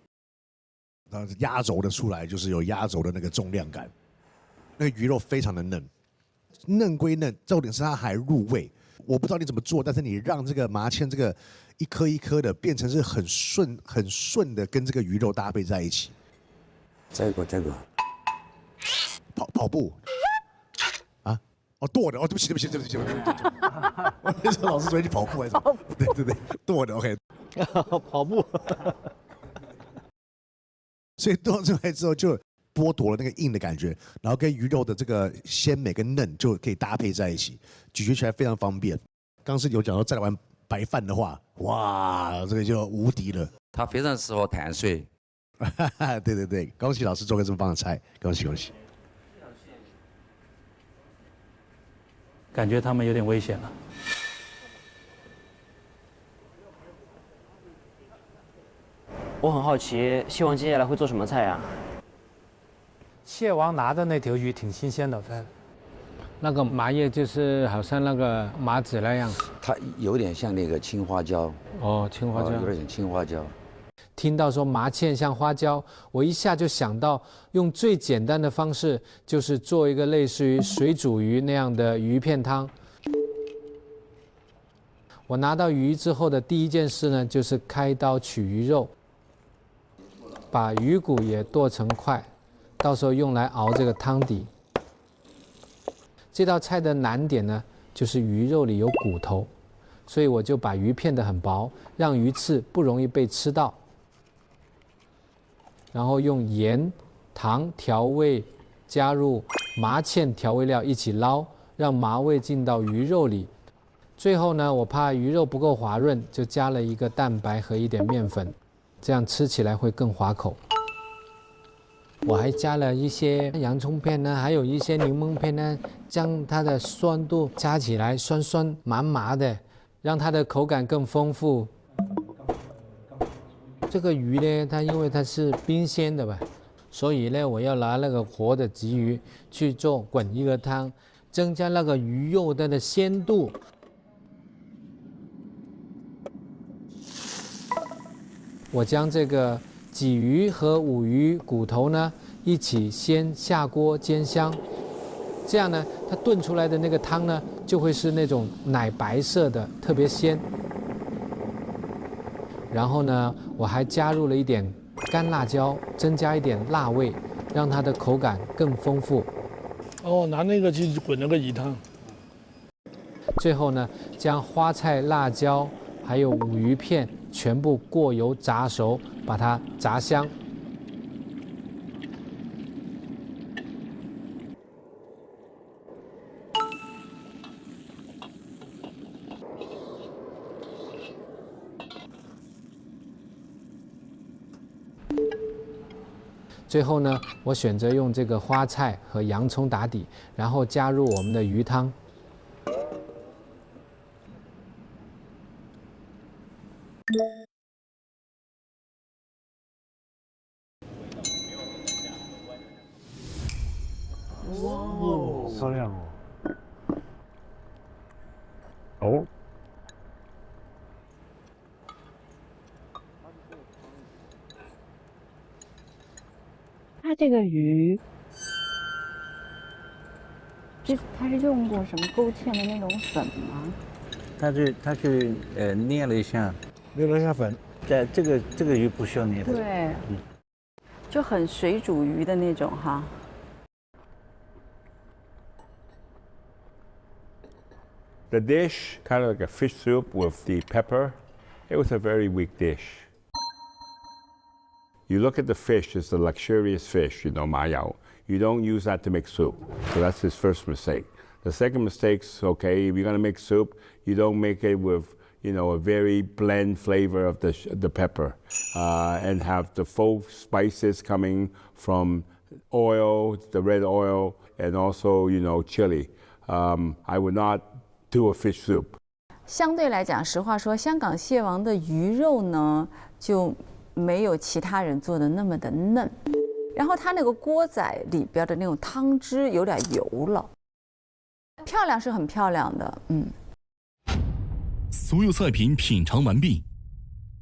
压轴的出来就是有压轴的那个重量感，那个鱼肉非常的嫩，嫩归嫩，重点是它还入味。我不知道你怎么做，但是你让这个麻芡这个一颗一颗的变成是很顺的跟这个鱼肉搭配在一起。这个跑步啊？哦，剁的哦，对不起。我那时候老师昨天去跑步还是什么？对，剁的 OK。跑步。所以剁出来之后就剥夺了那个硬的感觉，然后跟鱼肉的这个鲜美跟嫩就可以搭配在一起，咀嚼起来非常方便。刚是有讲到再来碗白饭的话，哇，这个就无敌了。它非常适合碳水。对，恭喜老师做个这么棒的菜，恭喜。感觉他们有点危险了。我很好奇，蟹王接下来会做什么菜呀？蟹王拿的那条鱼挺新鲜的，那个麻叶就是好像那个麻籽那样。它有点像那个青花椒。哦，青花椒。有点像青花椒。听到说麻芡像花椒，我一下就想到用最简单的方式，就是做一个类似于水煮鱼那样的鱼片汤。我拿到鱼之后的第一件事呢，就是开刀取鱼肉，把鱼骨也剁成块，到时候用来熬这个汤底。这道菜的难点呢，就是鱼肉里有骨头，所以我就把鱼片得很薄，让鱼刺不容易被吃到。然后用盐、糖调味，加入麻芡调味料一起捞，让麻味进到鱼肉里。最后呢，我怕鱼肉不够滑润，就加了一个蛋白和一点面粉，这样吃起来会更滑口。我还加了一些洋葱片呢，还有一些柠檬片呢，将它的酸度加起来，酸酸麻麻的，让它的口感更丰富。这个鱼呢，它因为它是冰鲜的吧，所以呢，我要拿那个活的鲫鱼去做滚一个汤，增加那个鱼肉的鲜度。我将这个鲫鱼和五鱼骨头呢一起先下锅煎香，这样呢，它炖出来的那个汤呢就会是那种奶白色的，特别鲜。然后呢，我还加入了一点干辣椒，增加一点辣味，让它的口感更丰富。哦，拿那个去滚那个鱼汤。最后呢，将花菜、辣椒还有五鱼片全部过油炸熟，把它炸香。最后呢，我选择用这个花菜和洋葱打底，然后加入我们的鱼汤。哇哦，漂亮哦！哦。它这个鱼，它是用过什么勾芡的那种粉吗？他去捏了一下粉。这个鱼不需要捏的。对，就很水煮鱼的那种哈。The dish, kind of like a fish soup with the pepper, it was a very weak dish. You look at the fish, it's a luxurious fish, you know, mayao. You don't use that to make soup. So that's his first mistake. The second mistake's, okay, if you're gonna make soup, you don't make it with, you know, a very blend flavor of the pepper and have the full spices coming from oil, the red oil, and also, you know, chili. I would not do a fish soup. 相对来讲，实话说，香港蟹王的鱼肉呢，就没有其他人做的那么的嫩，然后它那个锅仔里边的那种汤汁有点油了。漂亮是很漂亮的，所有菜品品尝完毕，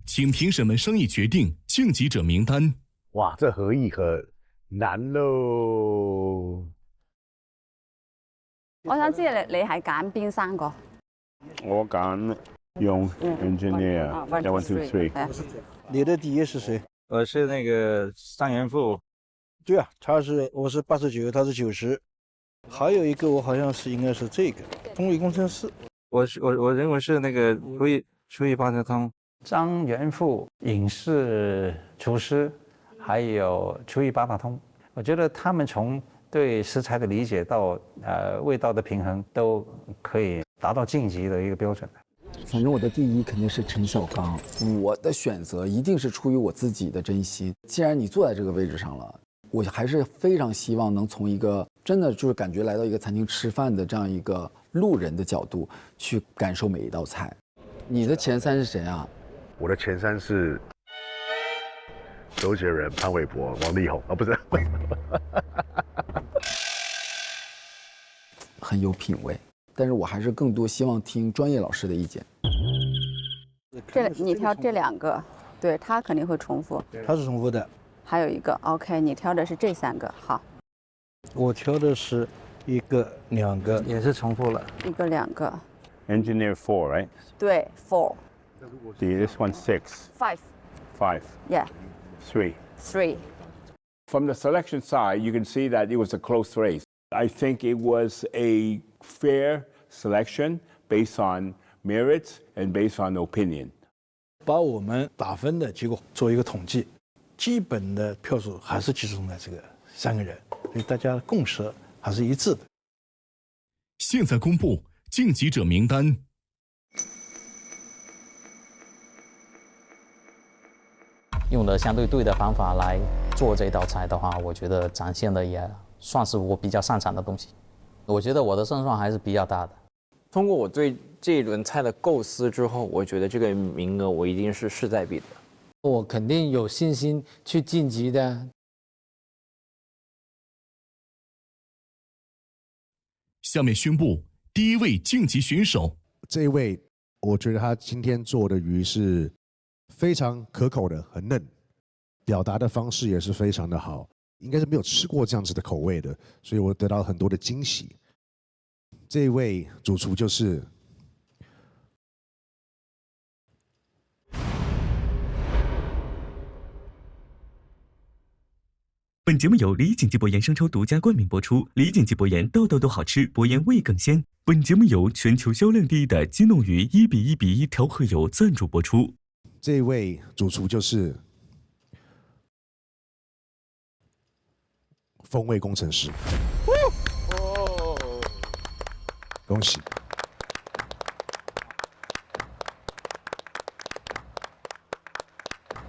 请评审们商议决定晋级者名单。哇，这何意可難咯！我想知你係揀邊3個？我揀用 engineer 1、2、3。你的第一是谁？我是那个张元富。对啊，我是89，他是90。还有一个我好像是应该是这个动力工程师。我认为是那个厨艺八达通。张元富影视厨师，还有厨艺八达通。我觉得他们从对食材的理解到味道的平衡，都可以达到晋级的一个标准。反正我的第一肯定是陈小刚，我的选择一定是出于我自己的真心。既然你坐在这个位置上了，我还是非常希望能从一个真的就是感觉来到一个餐厅吃饭的这样一个路人的角度去感受每一道菜。你的前3是谁啊？我的前3是周杰伦、潘玮柏、王力宏啊，不是。很有品位。但是我还是更多希望听专业老师的意见。你挑这2个，对他肯定会重复。它是重复的。还有一个 ，OK， 你挑的是这3个，好。我挑的是1个、2个，也是重复了。1个、2个。Engineer 4, right? 对 ，4。This one's 6. 5. 5. Yeah. 3. 3. From the selection side, you can see that it was a close race. I think it was a fair selection based on merits and based on opinion. 把我们打分的结果做一个统计，基本的票数还是集中在这个3个人，所以大家共识还是一致的。现在公布晋级者名单。用的相对对的方法来做这道菜的话，我觉得展现的也算是我比较擅长的东西。我觉得我的胜算还是比较大的。通过我对这一轮菜的构思之后，我觉得这个名额我一定是势在必得。我肯定有信心去晋级的。下面宣布第1位晋级选手。这一位，我觉得他今天做的鱼是非常可口的，很嫩，表达的方式也是非常的好，应该是没有吃过这样子的口味的，所以我得到很多的惊喜。这一位主厨就是本节目由李锦记博研生抽独家冠名播出。李锦记博研道道都好吃，博研味更鲜。本节目由全球销量第1的金龙鱼1:1:1调和油赞助播出。这一位主厨就是风味工程师。恭喜！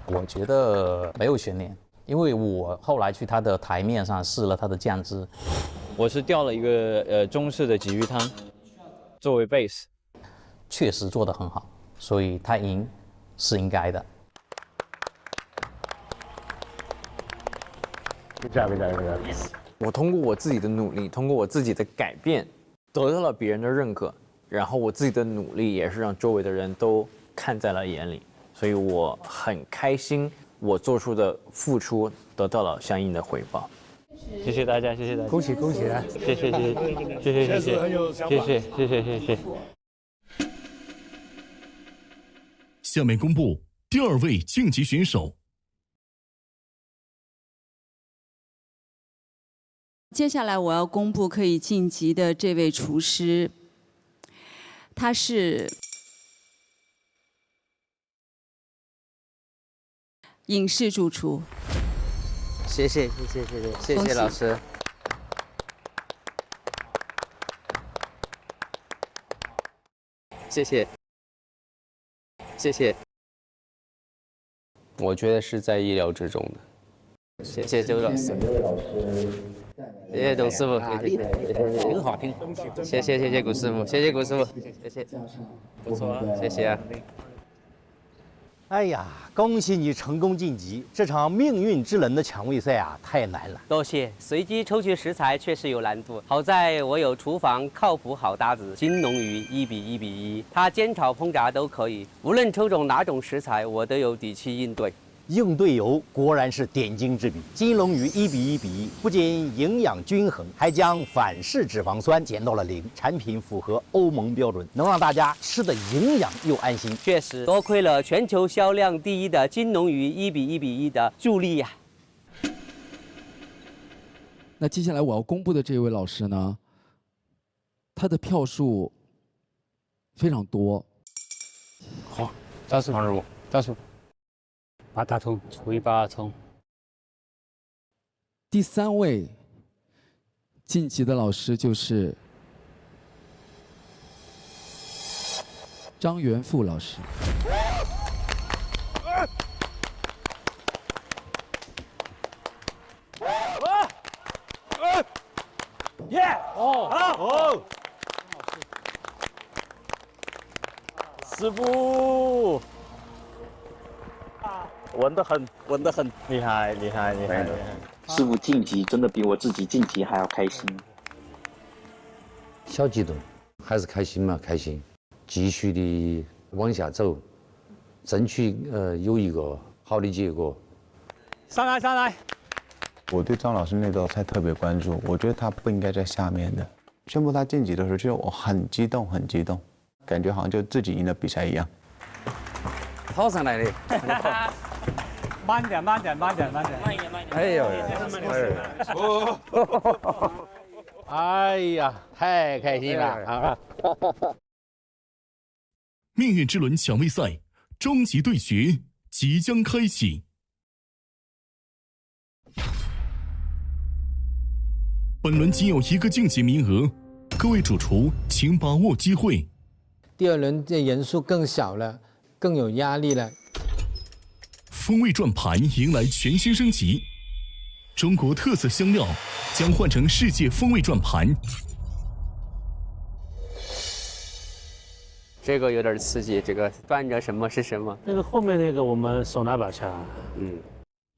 我觉得没有悬念，因为我后来去他的台面上试了他的酱汁。我是调了一个中式的鲫鱼汤作为 base， 确实做得很好，所以他赢是应该的。我通过我自己的努力，通过我自己的改变，得到了别人的认可，然后我自己的努力也是让周围的人都看在了眼里，所以我很开心，我做出的付出得到了相应的回报。谢谢大家，谢谢大家，恭喜恭喜！谢谢谢谢谢谢谢谢谢谢谢。下面公布第2位晋级选手。接下来我要公布可以晋级的这位厨师，他是影视主厨。谢谢老师。谢谢。我觉得是在意料之中的。谢谢周老师。谢谢董师傅，挺好听。谢谢古师傅，谢谢古师傅，谢谢，不错，谢谢啊。哎呀，恭喜你成功晋级！这场命运之轮的抢位赛啊，太难了。多谢，随机抽取食材确实有难度，好在我有厨房靠谱好搭子金龙鱼1:1:1，他煎炒烹炸都可以，无论抽中哪种食材，我都有底气应对。应对油果然是点睛之笔，金龙鱼1:1:1，不仅营养均衡，还将反式脂肪酸减到了0，产品符合欧盟标准，能让大家吃的营养又安心。确实，多亏了全球销量第1的金龙鱼1:1:1的助力呀。那接下来我要公布的这位老师呢，他的票数非常多。好，张师傅，张师傅。8大葱除以8大葱。第3位晋级的老师就是张元富老师。耶！哦，师傅。稳得很，厉害！师傅晋级真的比我自己晋级还要开心。小激动，还是开心嘛，开心，继续的往下走，争取有一个好的结果。上来上来！我对张老师那道菜特别关注，我觉得他不应该在下面的。宣布他晋级的时候，其实我很激动，很激动，感觉好像就自己赢了比赛一样。跑上来的。慢点，慢点，慢点，慢点，慢一点，慢一点。哎呦，哎呀，太开心了啊！命运之轮抢位赛终极对决即将开启。本轮仅有1个晋级名额，各位主厨请把握机会。第2轮的人数更少了，更有压力了。风味转盘迎来全新升级，中国特色香料将换成世界风味转盘。这个有点刺激，这个端着什么是什么？那个后面那个我们手拿把掐。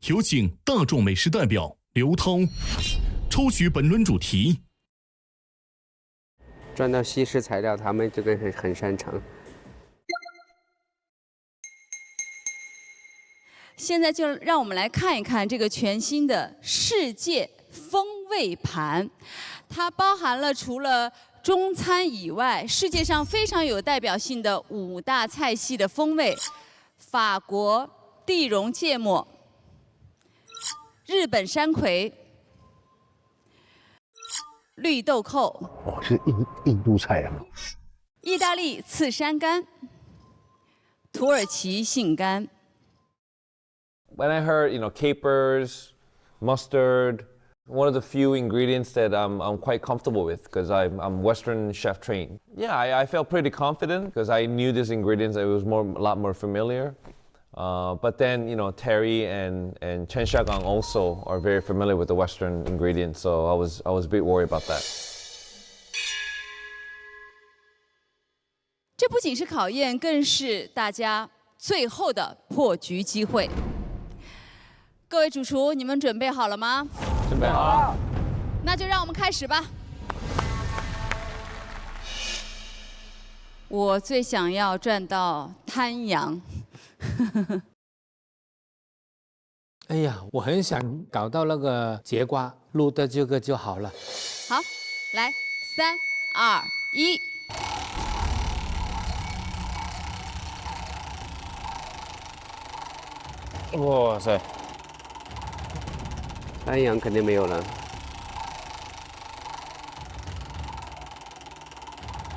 有请大众美食代表刘涛抽取本轮主题。转到西式材料，他们这个很擅长。现在就让我们来看一看这个全新的世界风味盘，它包含了除了中餐以外，世界上非常有代表性的5大菜系的风味：法国地龙芥末、日本山葵、绿豆蔻。哦，是印度菜啊。意大利刺山柑、土耳其杏干。When I heard, capers, mustard, one of the few ingredients that I'm quite comfortable with because I'm Western chef trained. Yeah, I felt pretty confident because I knew these ingredients. It was a lot more familiar. But then, Terry and Chen Xiaogang also are very familiar with the Western ingredients, so I was a bit worried about that. 这不仅是考验，更是大家最后的破局机会。各位主厨，你们准备好了吗？准备好了。那就让我们开始吧。我最想要赚到滩羊。哎呀，我很想搞到那个节瓜，录的这个就好了。好，来，3、2、1。哇塞！滩羊肯定没有了。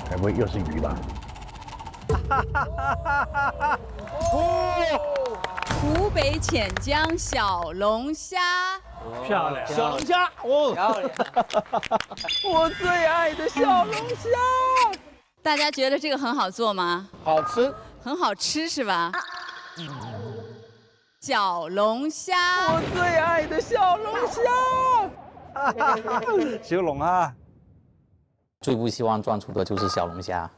该不会又是鱼吧？湖北潜江小龙虾。漂亮，小龙虾，哦，漂亮，我最爱的小龙虾。大家觉得这个很好做吗？好吃，很好吃是吧？小龙虾，我最爱的小龙虾。小龙啊！最不希望转出的就是小龙虾。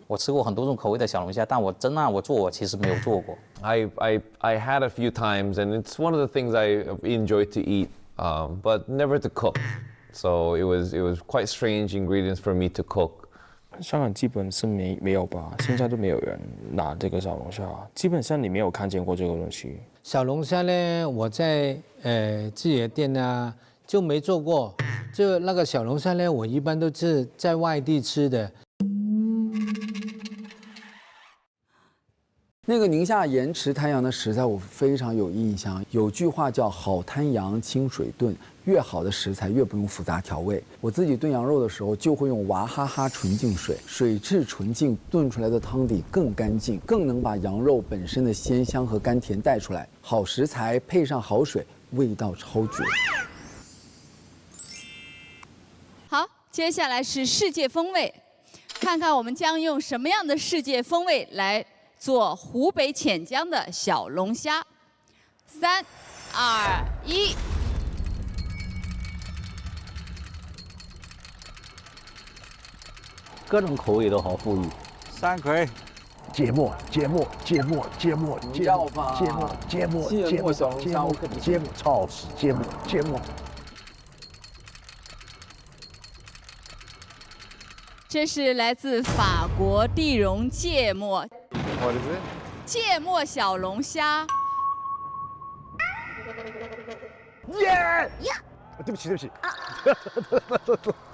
我吃过很多种口味的小龙虾，但我真让我做，我其实没有做过。I had a few times, and it's one of the things I enjoy to eat, but never to cook. So it was quite strange ingredients for me to cook. 香港基本是没有吧，现在都没有人拿这个小龙虾，基本上你没有看见过这个东西。小龙虾呢，我在自己的店呢就没做过。就那个小龙虾呢，我一般都是在外地吃的。那个宁夏盐池滩羊的食材我非常有印象，有句话叫“好滩羊清水炖”，越好的食材越不用复杂调味。我自己炖羊肉的时候就会用娃哈哈纯净水，水质纯净，炖出来的汤底更干净，更能把羊肉本身的鲜香和甘甜带出来。好食材配上好水，味道超绝。好，接下来是世界风味，看看我们将用什么样的世界风味来做湖北潜江的小龙虾。3、2、1。各种口味都好富裕。山葵、芥末、芥末、芥末、芥末、芥末、芥末、芥末、芥末、小龙虾，我可不芥末，超好吃！芥末、芥末。这是来自法国地荣芥末， What is it？ 芥末小龙虾。耶！对不起，对不起。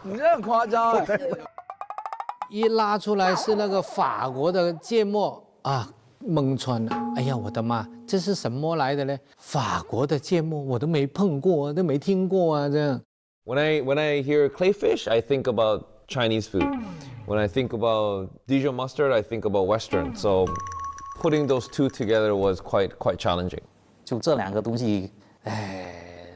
你这很夸张哎！一拉出来是那个法国的芥末啊，蒙穿了。哎呀，我的妈，这是什么来的呢？法国的芥末我都没碰过，都没听过啊，这样。When I hear crayfish, I think about Chinese food. When I think about Dijon mustard, I think about Western. So putting those two together was quite challenging. 就这两个东西，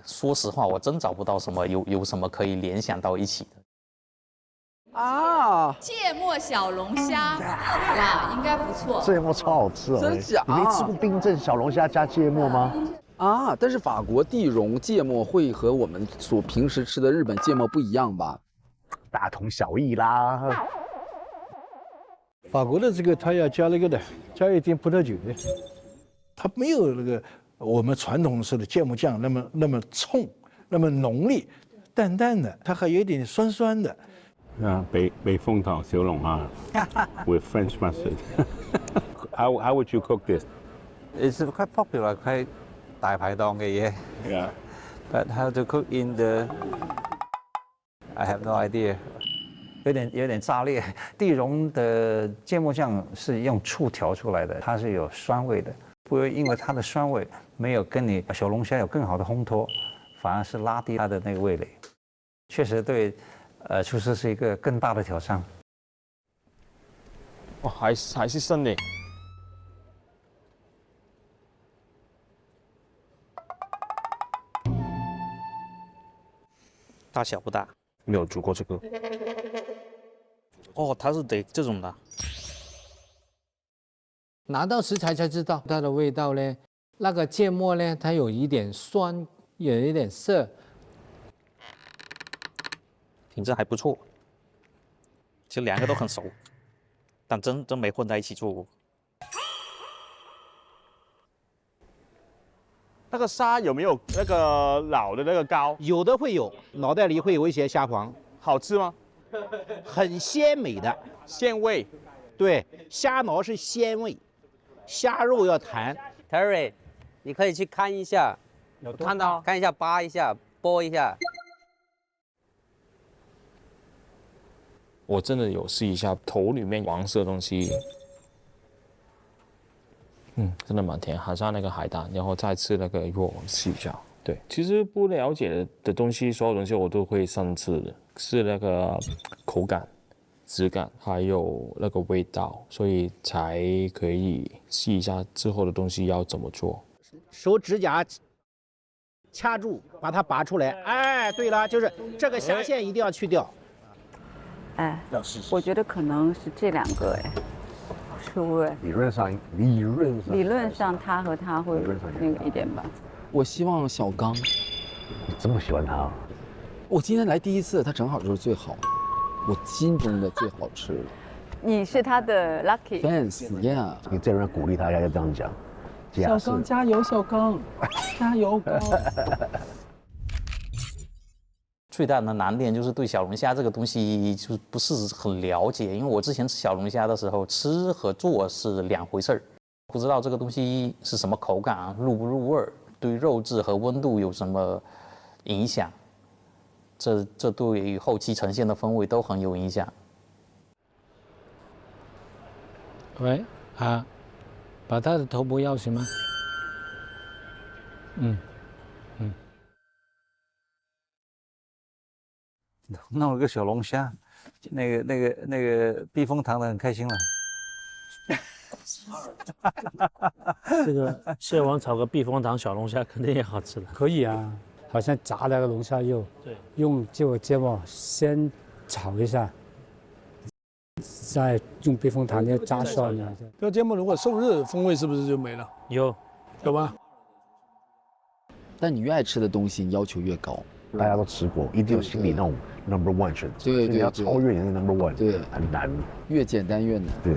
说实话，我真找不到什么有什么可以联想到一起的。啊，芥末小龙虾，哇，应该不错。芥末超好吃哦！真假？你没吃过冰镇小龙虾加芥末吗？啊，但是法国地荣芥末会和我们所平时吃的日本芥末不一样吧？大同小异啦。法国的这个它要加那个的，加一点葡萄酒的，它没有那个我们传统式的芥末酱那么冲，那么浓烈，淡淡的，它还有一点酸酸的。北风塘小龙虾 with French mustard. How would you cook this? It's quite popular, quite 大排檔嘅嘢。Yeah. But how to cook in the? I have no idea. 有点炸裂。地荣的芥末酱是用醋调出来的，它是有酸味的，不会因为它的酸味没有跟你小龙虾有更好的烘托，反而是拉低它的那个味蕾。确实对，厨师是一个更大的挑战。哇，还是生的。大小不大，没有煮过这个。哦，它是得这种的。拿到食材才知道它的味道呢。那个芥末呢，它有一点酸，有一点涩，品质还不错。其实两个都很熟，但真没混在一起做过。那个虾有没有那个老的那个膏？有的会有，脑袋里会有一些虾黄。好吃吗？很鲜美的鲜味。对，虾毛是鲜味，虾肉要弹。Terry， 你可以去看一下，看到，看一下，扒一下，剥一下。我真的有试一下头里面黄色的东西，真的蛮甜，好像那个海胆，然后再吃那个肉试一下。对，其实不了解的东西，所有东西我都会上次的，是那个口感、质感还有那个味道，所以才可以试一下之后的东西要怎么做。手指甲掐住，把它拔出来。哎，对了，就是这个虾线一定要去掉。哎，我觉得可能是这两个，哎，是不是？理论上他和他会那个一点吧。我希望小刚。你这么喜欢他？我今天来第一次，他正好就是最好，我心中的最好吃。你是他的 lucky fans，yeah。你这人鼓励他，要这样讲。小刚加油，小刚，加油！最大的难点就是对小龙虾这个东西就不是很了解，因为我之前吃小龙虾的时候，吃和做是两回事儿，不知道这个东西是什么口感啊，入不入味儿，对肉质和温度有什么影响，这对于后期呈现的风味都很有影响。喂，啊，把他的头部要行吗？弄了个小龙虾，那个避风塘的很开心了。这个蟹黄炒个避风塘小龙虾肯定也好吃的。可以啊，好像炸那个龙虾肉，对，用这个芥末先炒一下，再用避风塘的炸蒜啊。这个芥末如果受热，风味是不是就没了？有吧？但你越爱吃的东西，你要求越高。大家都吃过，一定有心里那种 number one 选择。对，你要超越你的 number one， 对，很难。越简单越难。对。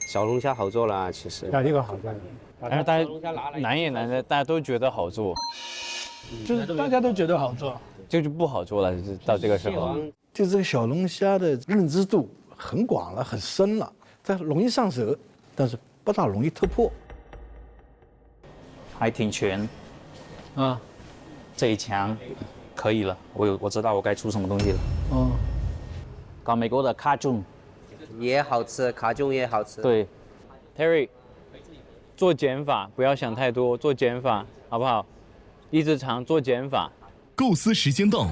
小龙虾好做啦，其实。这个好做。但是大家难也难的，大家都觉得好做，就是大家都觉得好做，就不好做了，到这个时候。对这个小龙虾的认知度很广了，很深了，它容易上手，但是不大容易突破。还挺全，啊，这一墙可以了，我知道我该出什么东西了。哦，搞美国的卡中也好吃，卡中也好吃。对，Terry， 做减法不要想太多，做减法好不好？一直尝做减法。构思时间到，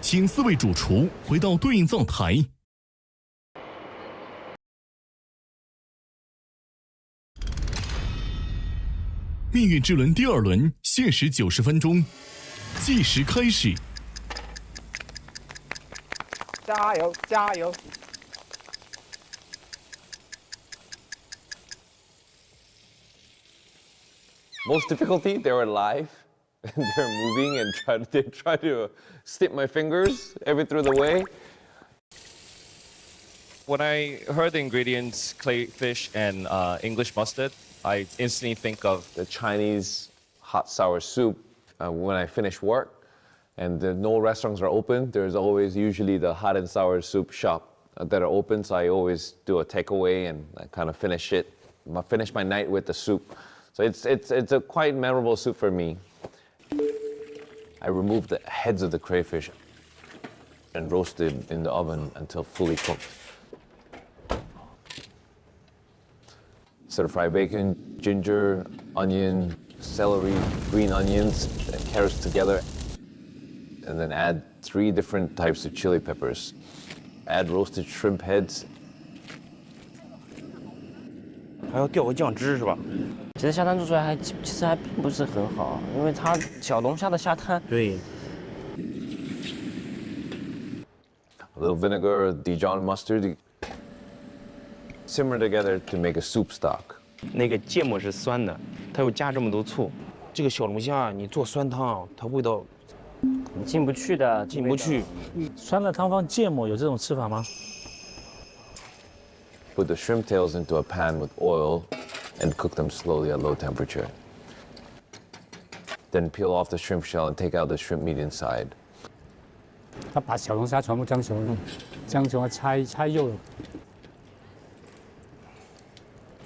请4位主厨回到对应灶台。命运之轮第2轮限时90分钟，计时开始。加油，加油！ Most difficulty, they're alive and they're moving and they try to snip my fingers every through the way. When I heard the ingredients, crayfish and English mustard, I instantly think of the Chinese hot sour soup when I finish work and no restaurants are open. There's always usually the hot and sour soup shop that are open, so I always do a takeaway and I kind of finish my night with the soup. So it's a quite memorable soup for me. I removed the heads of the crayfish and roasted in the oven until fully cooked. Stir-fried bacon, ginger, onion, celery, green onions, and carrots together. And then add 3 different types of chili peppers. Add roasted shrimp heads. 还要调个酱汁是吧？其实虾汤做出来其实还并不是很好，因为它小龙虾的虾汤。对。A little vinegar, Dijon mustard. Simmer together to make a soup stock. 那个芥末是酸的，它又加这么多醋，这个小龙虾你做酸汤，它味道你进不去的，进不去。酸的汤放芥末有这种吃法吗？ Put the shrimp tails into a pan with oil and cook them slowly at low temperature. Then peel off the shrimp shell and take out the shrimp meat inside. 他把小龙虾全部将球拆肉。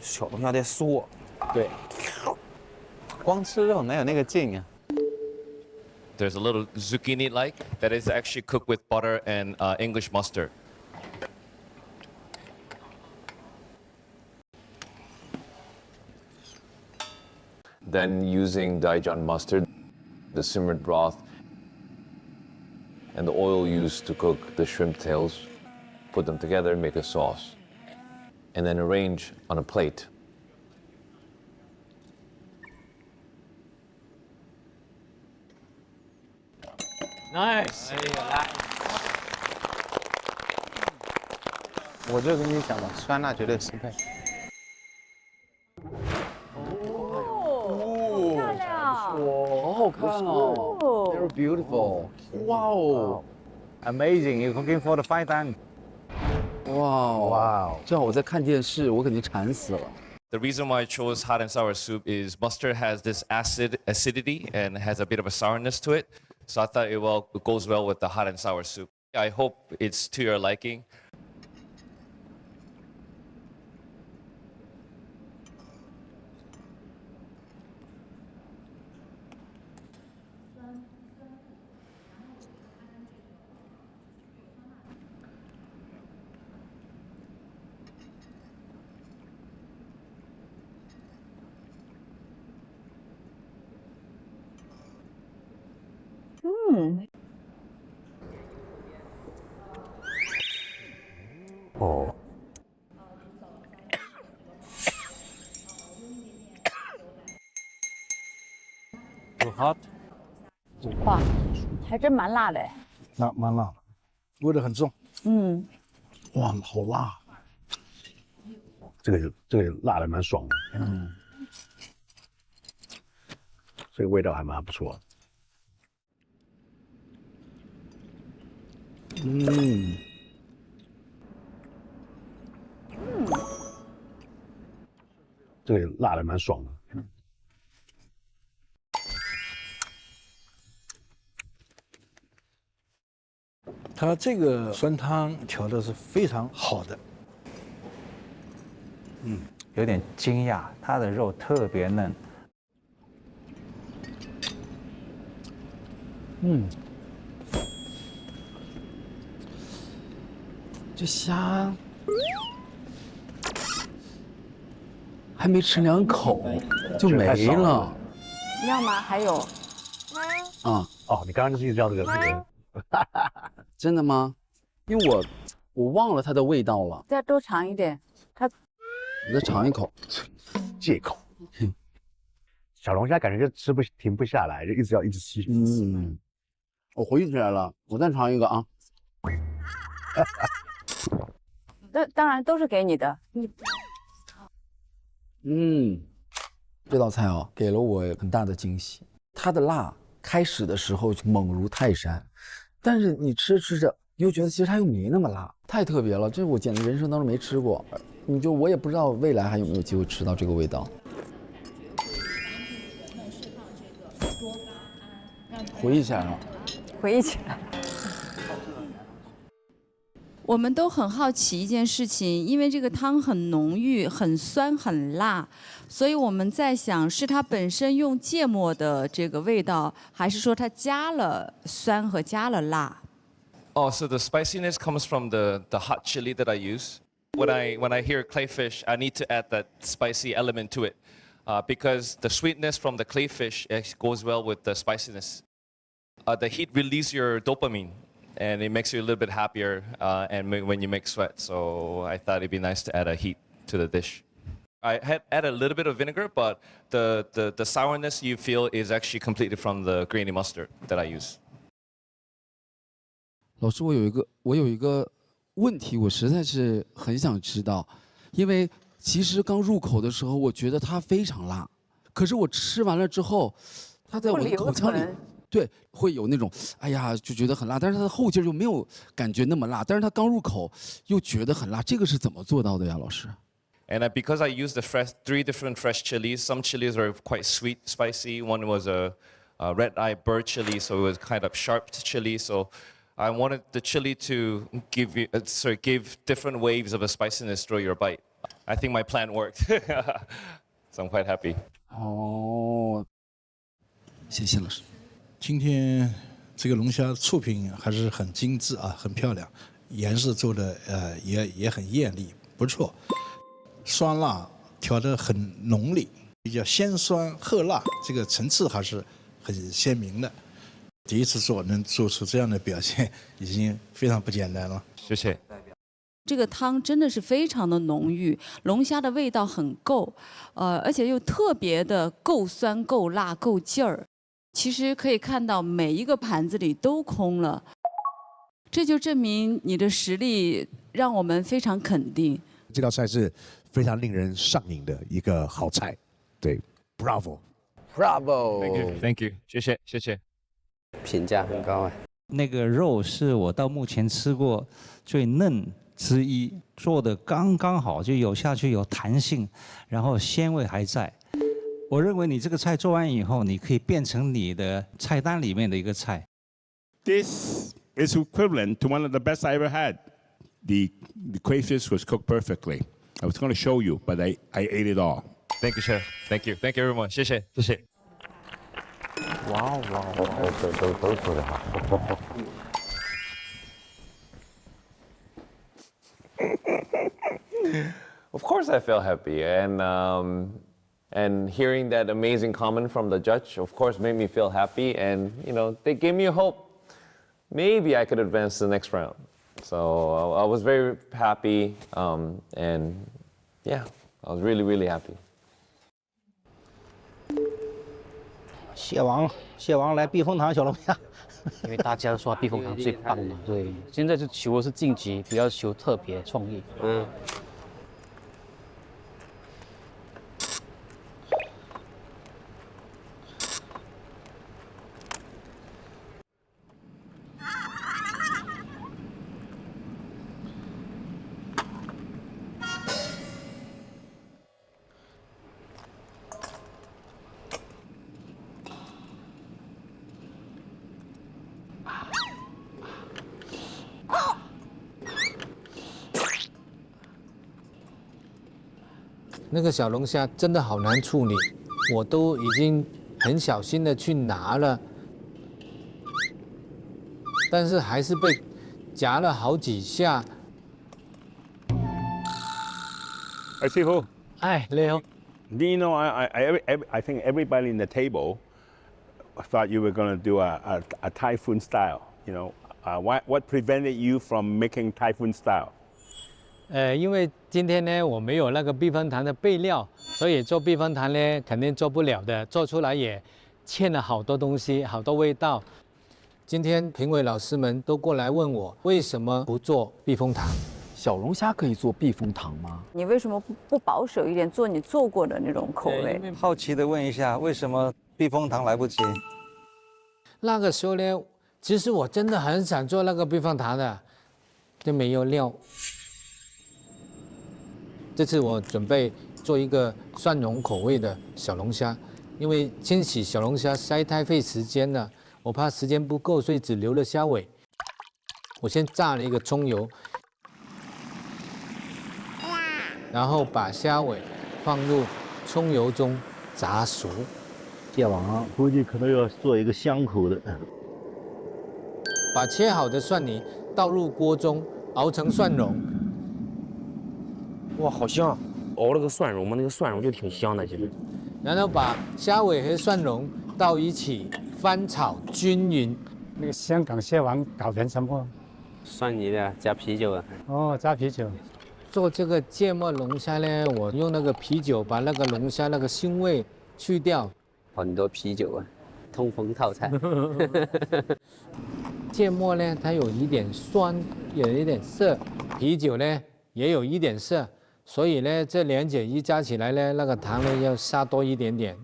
小龙虾在嗦，对，光吃肉哪有那个劲啊？ There's a little zucchini-like that is actually cooked with butter and English mustard. Then using Dijon mustard, the simmered broth, and the oil used to cook the shrimp tails, put them together, make a sauce, and then arrange on a plate. Nice. 我就跟你讲了，酸辣绝对适配。漂亮，好好看哦 ，Very beautiful。哇哦 ，Amazing! You're cooking for the fine time. 哇，这样我在看电视，我肯定馋死了。 The reason why I chose hot and sour soup is mustard has this acidity and has a bit of a sourness to it. So I thought it goes well with the hot and sour soup. I hope it's to your liking. Oh. Too hot. 哇，还真蛮辣的哎。蛮辣的，味道很重。嗯。哇，好辣！这个辣的蛮爽的。嗯。这个味道还蛮不错。嗯。这个辣的蛮爽的。它这个酸汤调的是非常好的。有点惊讶，它的肉特别嫩。这虾还没吃2口就没了。要吗？还有。啊，哦，你刚刚就是一直要这个。真的吗？因为我忘了它的味道了。再多尝一点，它。我再尝一口。借口。小龙虾感觉就停不下来，就一直要一直吸。我回忆起来了，我再尝一个啊。当然都是给你的。这道菜哦，给了我很大的惊喜。它的辣开始的时候猛如泰山，但是你吃着，你又觉得其实它又没那么辣，太特别了。这我简直人生当中没吃过。我也不知道未来还有没有机会吃到这个味道。回忆起来了。回忆起来。我们都很好奇一件事情，因为这个汤很浓郁、很酸、很辣，所以我们在想，是它本身用芥末的这个味道，还是说它加了酸和加了辣？ Oh, so the spiciness comes from the hot chili that I use. When I hear clayfish, I need to add that spicy element to it, because the sweetness from the clayfish goes well with the spiciness. The heat releases your dopamine, and it makes you a little bit happier and when you make sweat. So I thought it'd be nice to add a heat to the dish. I had added a little bit of vinegar, but the sourness you feel is actually completely from the grainy mustard that I use. 老师，我有一个问题，我实在是很想知道，因为其实刚入口的时候，我觉得它非常辣，可是我吃完了之后，它在我的口腔里。对，会有那种，哎呀，就觉得很辣，但是它的后劲又没有感觉那么辣，但是它刚入口又觉得很辣，这个是怎么做到的呀，老师？ And because I used three different fresh chilies, some chilies are quite sweet, spicy. One was a red-eye bird chili, so it was kind of sharp chili. So I wanted the chili to give different waves of a spiciness through your bite. I think my plan worked, so I'm quite happy. 哦，谢谢老师。 今天这个龙虾触品还是很精致啊，很漂亮，颜色做的也很艳丽，不错。酸辣调得很浓烈，比较鲜酸褐辣，这个层次还是很鲜明的。第一次能做出这样的表现，已经非常不简单了。谢谢。这个汤真的是非常的浓郁，龙虾的味道很够，而且又特别的够酸、够辣、够劲儿。 其实可以看到每一个盘子里都空了，这就证明你的实力让我们非常肯定。这道菜是非常令人上瘾的一个好菜，对 ，Bravo，Bravo， Thank you， 谢谢，评价很高啊。那个肉是我到目前吃过最嫩之一，做的刚刚好，就有下去有弹性，然后鲜味还在。 我认为你这个菜做完以后，你可以变成你的菜单里面的一个菜。This is equivalent to one of the best I ever had. The crayfish was cooked perfectly. I was going to show you, but I ate it all. Thank you, chef. Thank you everyone. 谢谢。哇都做得好。Of course, I feel happy, and hearing that amazing comment from the judge, of course, made me feel happy. And they gave me hope. Maybe I could advance to the next round. So I was very happy, and yeah, I was really, really happy. 蟹王来避风塘小龙虾，因为大家都说避风塘最棒嘛，对。现在就求的是晋级，不要求特别创意。那个小龙虾真的好难处理，我都已经很小心的去拿了，但是还是被夹了好几下。Hey, Sifu. Hi, Leo. Do you know, I think everybody in the table thought you were going to do a typhoon style. You know, what prevented you from making typhoon style? 因为今天呢，我没有那个避风塘的备料，所以做避风塘呢肯定做不了的，做出来也欠了好多东西，好多味道。今天评委老师们都过来问我，为什么不做避风塘？小龙虾可以做避风塘吗？你为什么不保守一点，做你做过的那种口味？好奇的问一下，为什么避风塘来不及？那个时候呢，其实我真的很想做那个避风塘的，就没有料。这次我准备做一个蒜蓉口味的小龙虾，因为清洗小龙虾筛太费时间了，我怕时间不够，所以只留了虾尾。我先炸了一个葱油，然后把虾尾放入葱油中炸熟。蟹王估计可能要做一个香口的。把切好的蒜泥倒入锅中，熬成蒜蓉。哇，好香！熬了个蒜蓉嘛，那个蒜蓉就挺香的，其实。然后把虾尾和蒜蓉倒一起翻炒均匀。那个香港蟹王搞成什么？蒜泥的加啤酒啊。哦，加啤酒。做这个芥末龙虾呢，我用那个啤酒把那个龙虾那个腥味去掉。很多啤酒啊，通风套餐。芥末呢，它有一点酸，有一点涩；啤酒呢，也有一点涩。所以呢，这两者一加起来呢，那个糖呢要下多一点点。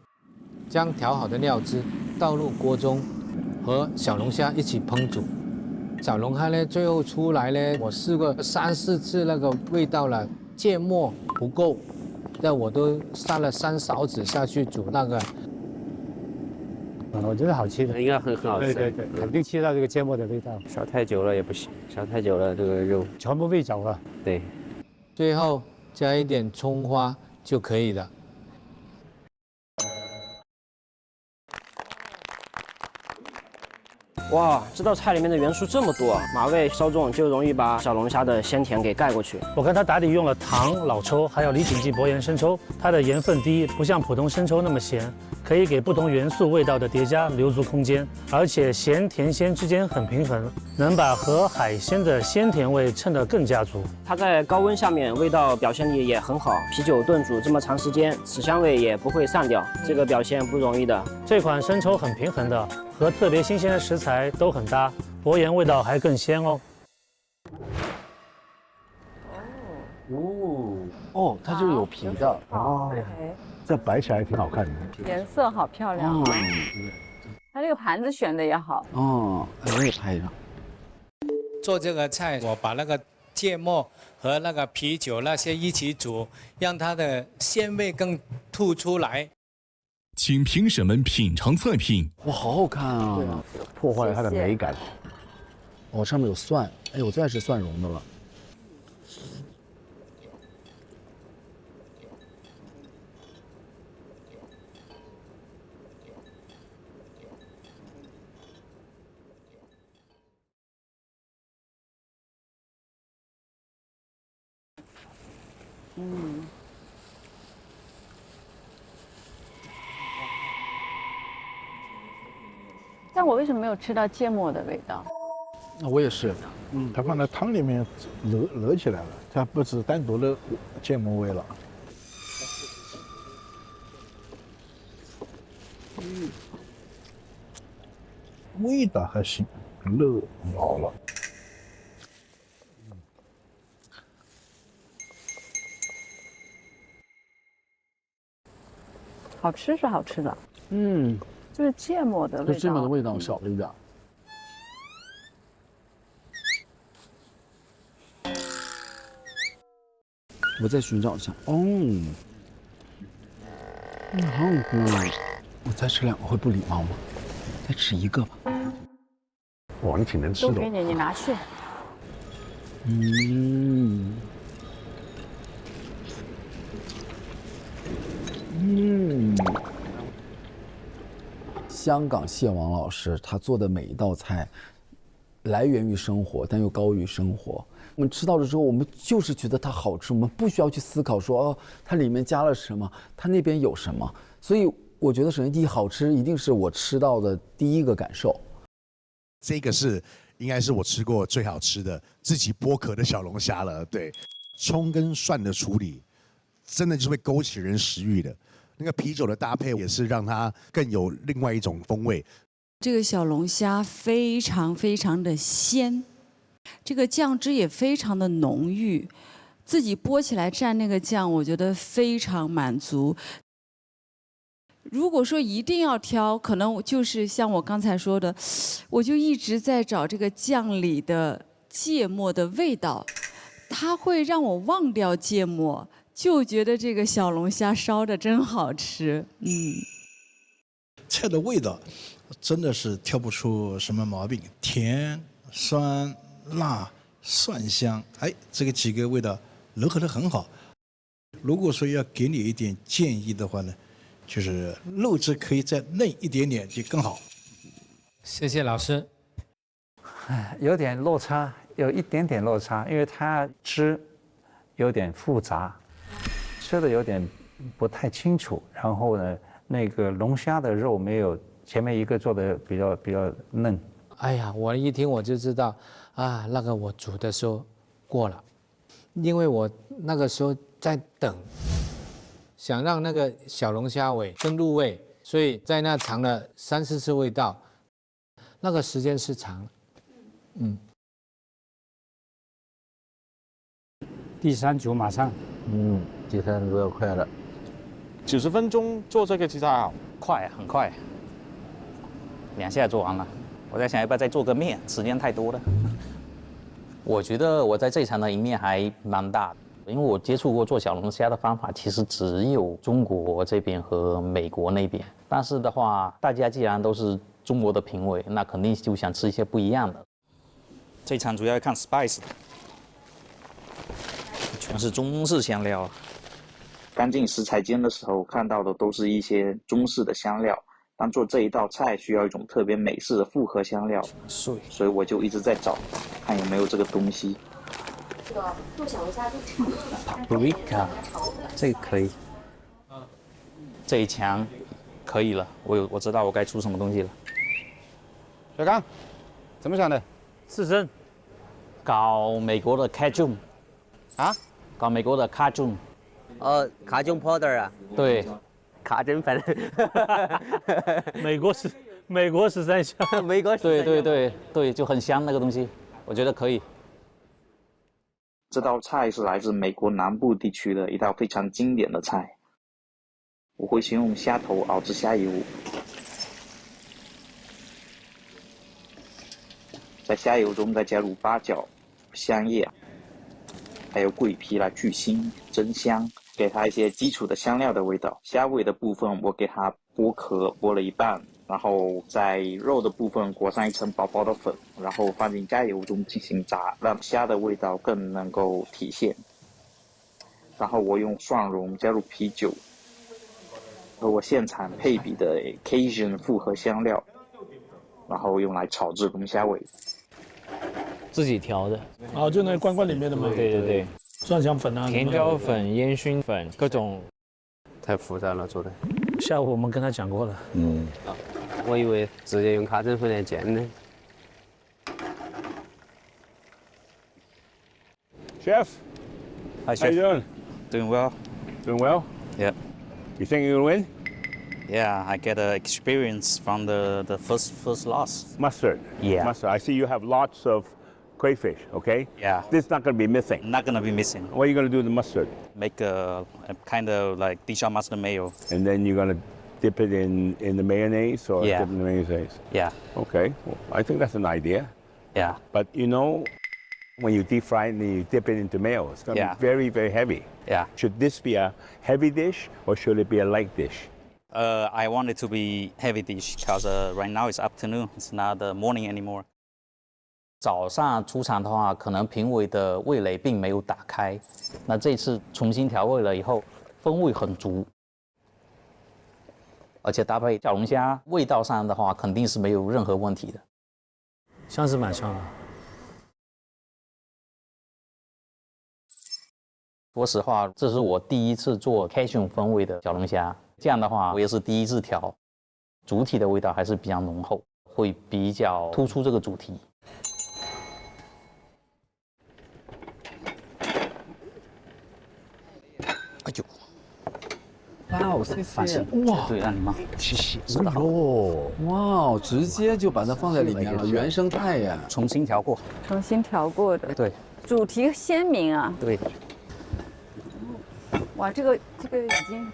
将调好的料汁倒入锅中，和小龙虾一起烹煮。小龙虾呢，最后出来呢，我试过3、4次那个味道了，芥末不够，那我都撒了3勺子下去煮那个。我觉得好吃的，应该很好吃。对，肯定吃到这个芥末的味道。烧太久了也不行，烧太久了这个肉全部喂走了。对，最后加一点葱花就可以了。哇，这道菜里面的元素这么多，马味稍重就容易把小龙虾的鲜甜给盖过去。我看它打底用了糖、老抽，还有李锦记薄盐生抽，它的盐分低，不像普通生抽那么咸，可以给不同元素味道的叠加留足空间，而且咸甜鲜之间很平衡，能把和海鲜的鲜甜味衬得更加足。它在高温下面味道表现力也很好，啤酒炖煮这么长时间，此香味也不会散掉，这个表现不容易的。这款生抽很平衡的，和特别新鲜的食材都很搭，薄盐味道还更鲜哦。哦，它就是有皮的哦，这摆起来挺好看的，颜色好漂亮。它这个盘子选的也好。哦，我也拍上。做这个菜，我把那个芥末和那个啤酒那些一起煮，让它的鲜味更突出来。请评审们品尝菜品。哇，好好看啊！破坏了它的美感。哦，上面有蒜，哎，我最爱吃蒜蓉的了。但我为什么没有吃到芥末的味道？那我也是，它放在汤里面揉起来了，它不是单独的芥末味了。味道还行，肉老了。好吃是好吃的，就是芥末的味道。就芥末的味道少了一点。我再寻找一下，好好喝啊！我再吃2个会不礼貌吗？再吃1个吧。哇，你挺能吃的。都给你，你拿去。香港蟹王老师他做的每一道菜，来源于生活，但又高于生活。我们吃到了之后，我们就是觉得它好吃，我们不需要去思考说哦，它里面加了什么，它那边有什么。所以我觉得，首先第一，好吃一定是我吃到的第一个感受。这个是应该是我吃过最好吃的自己剥壳的小龙虾了。对，葱跟蒜的处理，真的就是会勾起人食欲的。那个啤酒的搭配也是让它更有另外一种风味。这个小龙虾非常非常的鲜，这个酱汁也非常的浓郁，自己剥起来蘸那个酱，我觉得非常满足。如果说一定要挑，可能就是像我刚才说的，我就一直在找这个酱里的芥末的味道，它会让我忘掉芥末，就觉得这个小龙虾烧的真好吃。菜的味道真的是挑不出什么毛病，甜、酸、辣、蒜香，这个几个味道融合得很好。如果说要给你一点建议的话呢，就是肉质可以再嫩一点点就更好。谢谢老师。有点落差，有一点点落差，因为它汁有点复杂，吃的有点不太清楚。然后呢，那个龙虾的肉没有前面一个做的比较嫩。哎呀，我一听我就知道啊，那个我煮的时候过了，因为我那个时候在等。想让那个小龙虾尾更入味，所以在那尝了3、4次味道，那个时间是长了。第3组马上。第3组要快了。90分钟做这个其实还好。快，很快，2下做完了。我在想要不要再做个面，时间太多了。我觉得我在这一场的赢面还蛮大的。因为我接触过做小龙虾的方法，其实只有中国这边和美国那边。但是的话，大家既然都是中国的评委，那肯定就想吃一些不一样的。这场主要要看 spice 的，全是中式香料。刚进食材间的时候看到的都是一些中式的香料，但做这一道菜需要一种特别美式的复合香料，所以我就一直在找，看有没有这个东西。这个做小龙虾就炒的 paprika 这个可以，这一墙可以了，我知道我该出什么东西了。小刚，怎么想的？4升，搞美国的 Cajun 啊，搞美国的 Cajun。卡中 powder 啊？对，卡针粉。美国13香，美国对，就很香那个东西，我觉得可以。这道菜是来自美国南部地区的一道非常经典的菜。我会先用虾头熬制虾油，在虾油中再加入八角、香叶，还有桂皮来去腥增香，给它一些基础的香料的味道。虾尾的部分我给它剥壳，剥了一半，然后在肉的部分裹上一层薄薄的粉，然后放进加油中进行炸，让虾的味道更能够体现。然后我用蒜蓉加入啤酒和我现场配比的 Cajun 复合香料，然后用来炒制龙虾尾。自己调的。就那罐罐里面的嘛。对，蒜香粉啊，甜椒粉、烟熏粉，各种。太复杂了做的。下午我们跟他讲过了。我以为直接用卡针粉来煎呢。Chef, Hi, how you doing? Doing well. Doing well? Yep. You think you'll win? Yeah, I get experience from the first loss. Mustard. Yeah. Mustard. I see you have lots of crayfish, okay? Yeah. This is not going to be missing. Not going to be missing. What are you going to do with the mustard? Make a kind of like Dijon mustard mayo. And then you're going to dip it in the mayonnaise or Yeah. dip it in the mayonnaise? Yeah. Okay. Well, I think that's an idea. Yeah. But you know, when you deep fry it and you dip it into mayo, it's going to Yeah. be very, very heavy. Yeah. Should this be a heavy dish or should it be a light dish? I want it to be heavy dish because right now it's afternoon. It's not the morning anymore. 早上出场的话，可能评委的味蕾并没有打开。那这次重新调味了以后，风味很足。而且搭配小龙虾，味道上的话肯定是没有任何问题的。香是蛮香的。说实话，这是我第一次做 Cajun 风味的小龙虾，这样的话我也是第一次调，主体的味道还是比较浓厚，会比较突出这个主题。哎呦！哇，谢谢！哇，对，让你妈，谢谢。哦，哇，直接就把它放在里面了，原生态呀，重新调过，重新调过的，对，主题鲜明啊。对。哇，这个已经，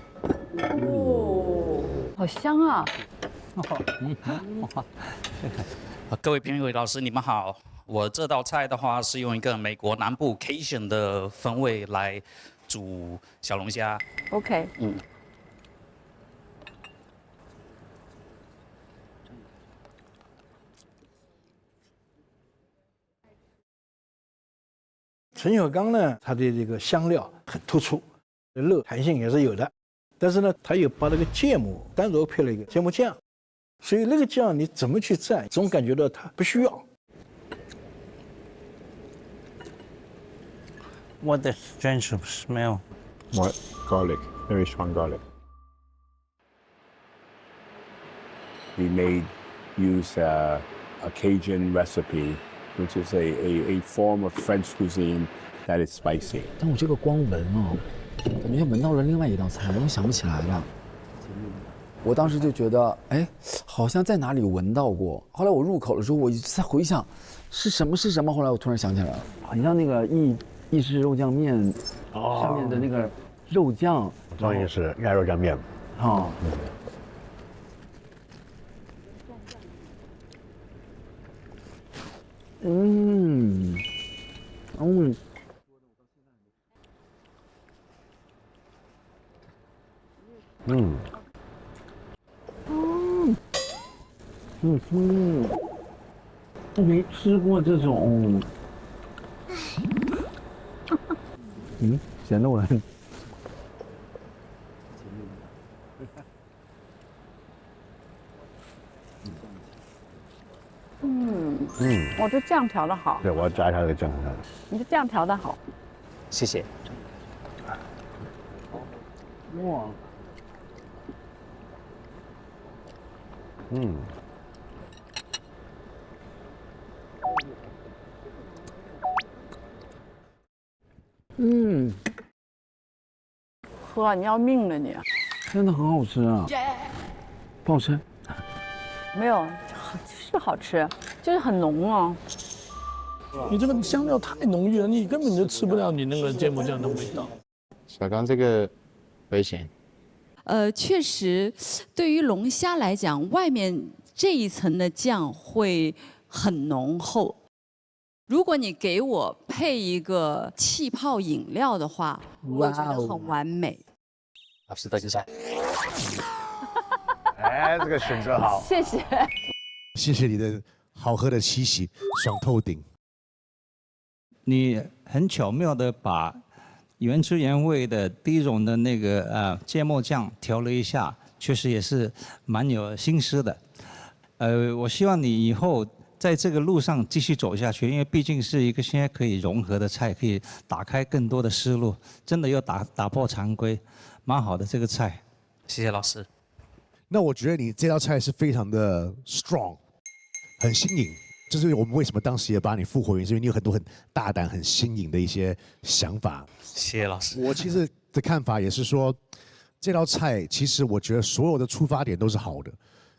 哦，好香啊！各位评委老师，你们好。我这道菜的话是用一个美国南部 Cajun 的风味来煮小龙虾。OK。陈小刚呢，它的这个香料很突出，肉弹性也是有的，但是呢，它又把那个芥末单独配了一个芥末酱，所以那个酱你怎么去蘸，总感觉到它不需要。What the strange smell? What? Garlic, very strong garlic. We made use a Cajun recipe, which is a form of French cuisine that is spicy. 但我这个光闻哦，感觉闻到了另外一道菜，我想不起来了。我当时就觉得，哎，好像在哪里闻到过。后来我入口的时候，我在回想是什么是什么。后来我突然想起来了，很像那个意式肉酱面上面的那个肉酱，当然是鸭肉酱面。哦。嗯。嗯。嗯。我没吃过这种。咸的我很。我这酱调的好。对，我要加一下这个酱。你这酱调的好。谢谢。哇。喝，你要命了你！真的很好吃啊，不好吃？没有，是好吃，就是很浓啊。你这个香料太浓郁了，你根本就吃不了你那个芥末酱的味道。小刚这个危险。确实，对于龙虾来讲，外面这一层的酱会很浓厚。如果你给我配一个气泡饮料的话，我觉得很完美。老师的精彩。哎，这个选择好。谢谢。谢谢你的好喝的七喜，爽透顶。你很巧妙的把原汁原味的第一种的那个芥末酱调了一下，确实也是蛮有心思的。我希望你以后在这个路上继续走下去，因为毕竟是一个现在可以融合的菜，可以打开更多的思路，真的要打破常规，蛮好的这个菜。谢谢老师。那我觉得你这道菜是非常的 strong， 很新颖。这是我们为什么当时也把你复活，原因是因为你有很多很大胆、很新颖的一些想法。谢谢老师。我其实的看法也是说，这道菜其实我觉得所有的出发点都是好的，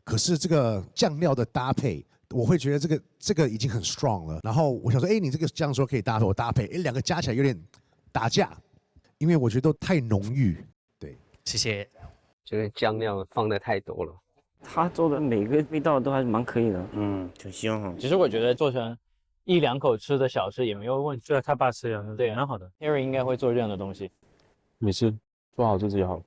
可是这个酱料的搭配，我会觉得这个已经很 strong 了。然后我想说，哎，你这个酱说可以搭配，我搭配，哎，两个加起来有点打架，因为我觉得都太浓郁。对，谢谢。这个酱料放的太多了。他做的每个味道都还是蛮可以的，挺香哈。其实我觉得做成1、2口吃的小吃也没有问题。对，他爸吃呀，对，蛮好的。Harry 应该会做这样的东西。没事，做好自己好。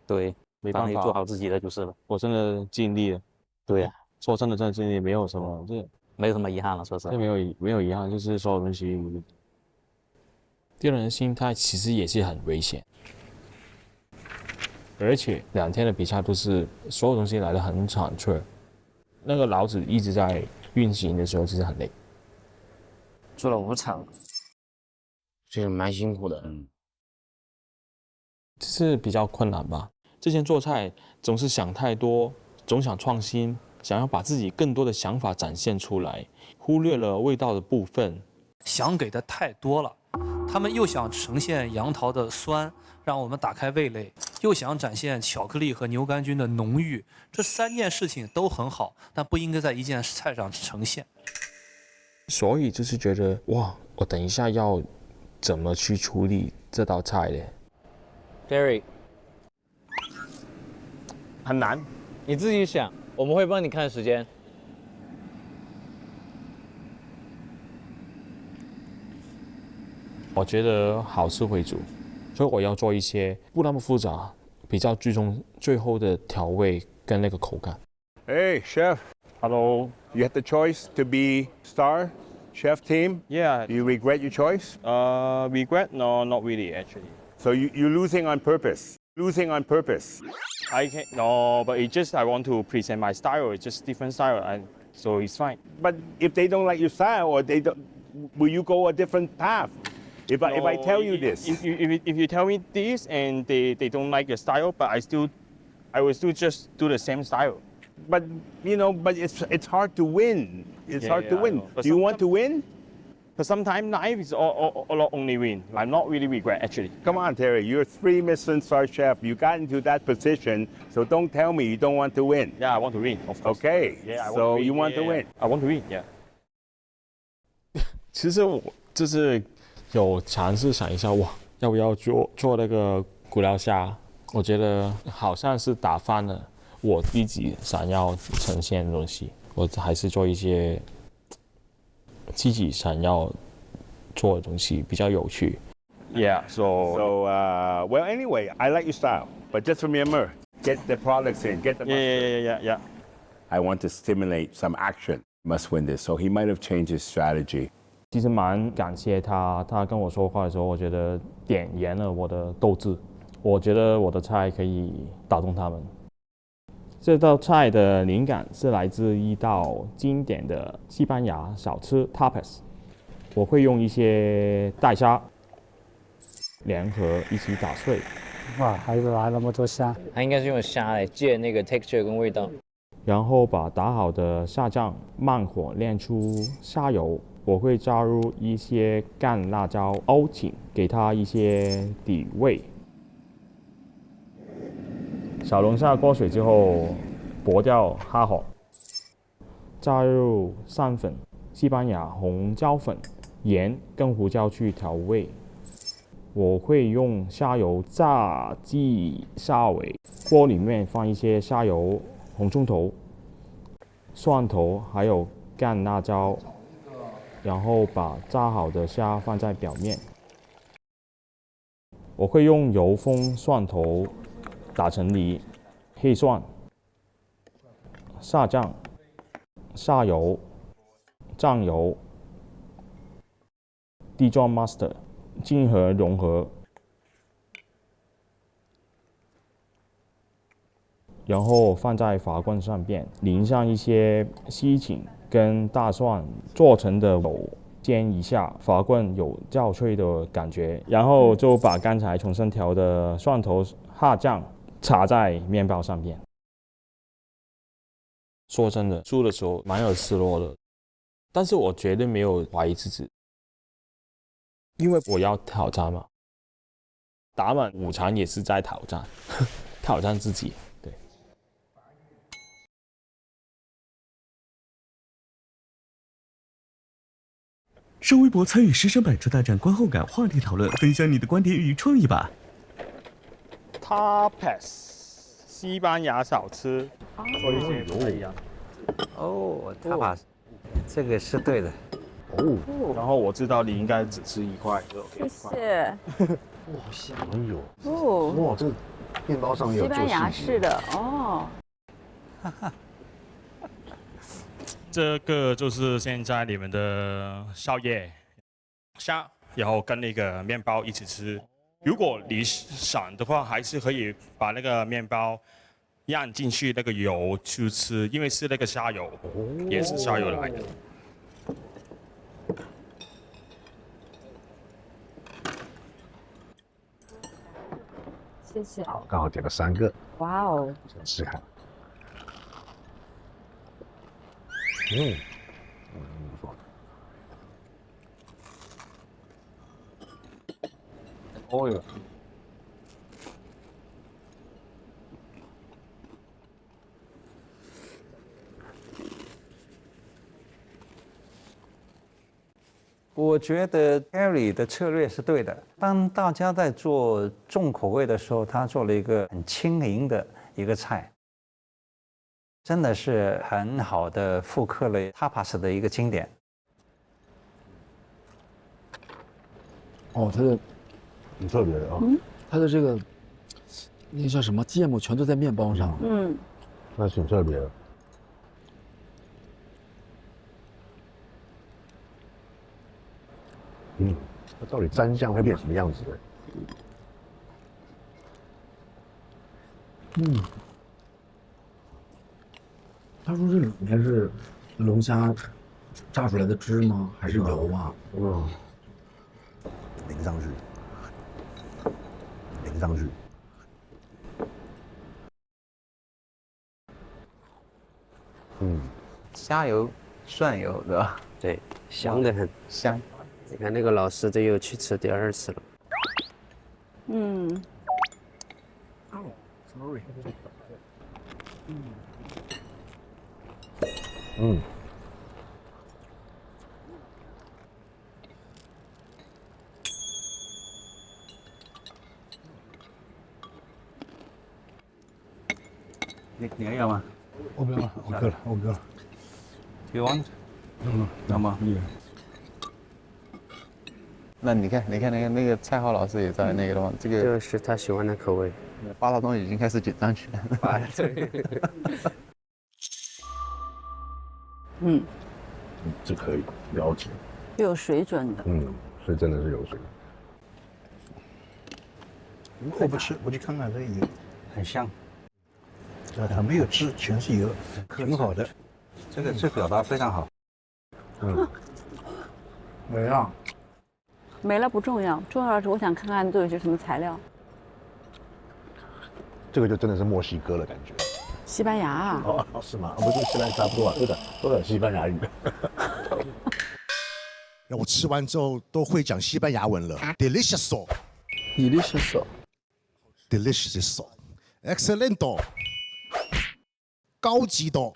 对，没办法，做好自己的就是了。我真的尽力了。对呀，说真的尽力，没有什么，没有什么遗憾了，说实话。没有遗憾，就是所有东西。丢人的心态其实也是很危险。而且2天的比赛都是所有东西来得很准确，那个脑子一直在运行的时候，其实很累。做了5场，所以蛮辛苦的。这是比较困难吧。之前做菜总是想太多，总想创新，想要把自己更多的想法展现出来，忽略了味道的部分。想给的太多了，他们又想呈现杨桃的酸，让我们打开味蕾，又想展现巧克力和牛肝菌的浓郁，这3件事情都很好，但不应该在一件菜上呈现。所以就是觉得哇，我等一下要怎么去处理这道菜呢 ？Derry， 很难，你自己想，我们会帮你看时间。我觉得好吃为主，所以我要做一些不那么复杂，比较注重最后的调味跟那个口感。Hey, chef. Hello. You had the choice to be star chef team. Yeah. Do you regret your choice? Regret? No, not really, actually. So you're losing on purpose. Losing on purpose. I can't. No, but it's just I want to present my style. It's just different style, and so it's fine. But if they don't like your style, or they don't, will you go a different path? If I tell you this, if you tell me this and they don't like your style, but I will still just do the same style. But but it's hard to win. It's hard to win. Do you want to win? But sometimes life is all only win. I'm not really regret actually. Come on, Terry. You're a 3 Michelin star chef. You got into that position, so don't tell me you don't want to win. Yeah, I want to win. Of course. Okay. Yeah, so you want to win. I want to win. Yeah. 其实我就是有尝试想一下，哇，要不要做那个骨料虾？我觉得好像是打翻了我自己想要呈现的东西，我还是做一些自己想要做的东西，比较有趣。Yeah. So well, anyway, I like your style, but just remember, get the products in, get the mustard. Yeah. I want to stimulate some action. Must win this. So he might have changed his strategy. 其实蛮感谢他跟我说话的时候，我觉得点燃了我的斗志。我觉得我的菜可以打动他们。这道菜的灵感是来自一道经典的西班牙小吃 tapas。我会用一些带虾、联合一起打碎。哇，还来那么多虾！它应该是用虾来借那个 texture 跟味道。然后把打好的虾酱慢火炼出虾油。我会加入一些干辣椒、欧芹，给它一些底味。小龙虾过水之后，剥掉哈火，加入蒜粉、西班牙红椒粉、盐跟胡椒去调味。我会用虾油炸鸡虾尾，锅里面放一些虾油、红葱头、蒜头还有干辣椒。然后把炸好的虾放在表面。我会用油封蒜头打成泥，黑蒜、沙酱、沙油、酱油、Dijon mustard 均衡融合，然后放在法棍上面，淋上一些西芹。跟大蒜做成的油煎一下，法棍有焦脆的感觉，然后就把刚才重新调的蒜头哈酱插在面包上面。说真的，输的时候蛮有失落的，但是我绝对没有怀疑自己，因为我要挑战嘛。打满5场也是在挑战，挑战自己。上微博参与时尚版主大战观后感话题讨论，分享你的观点与创意吧。Tapas 西班牙小吃，做一些不一样。哦，tapas，这个是对的。哦，然后我知道你应该只吃1块，谢谢。哇，香哟！哦，哇，这面包上有西班牙式的哦。这个就是现在你们的宵夜，虾，然后跟那个面包一起吃。如果你想的话，还是可以把那个面包让进去那个油去吃，因为是那个虾油，也是虾油来的。谢谢。好，刚好点了3个。哇哦！想试看。不错。哦哟。我觉得 Terry 的策略是对的。当大家在做重口味的时候，他做了一个很轻盈的一个菜，真的是很好的复刻了 tapas 的一个经典。哦，它的很特别的啊，它的这个那个叫什么芥末全都在面包上，那挺特别的。那到底蘸酱会变什么样子的？他说这里面是龙虾炸出来的汁吗？还是油啊？淋上去，淋上去。虾油、蒜油对吧？对，香得很，香。你看那个老师，这又去吃第2次了。Sorry。你还要吗？我不要了，我够了，我够了。 You want？ 那么，那你看那个蔡浩老师也在那个地方，这个是他喜欢的口味。巴道东已经开始紧张起来了。这可以了解。有水准的。所以真的是有水。我不吃，我去看看这油，很香。它没有汁，全是油，挺好的。这表达非常好。没了。没了不重要，重要的是我想看看都有些什么材料。这个就真的是墨西哥的感觉。西班牙啊？是吗？不是西班牙差不多啊，都讲西班牙语。那我吃完之后都会讲西班牙文了。Delicious，delicious，excellent，高级的，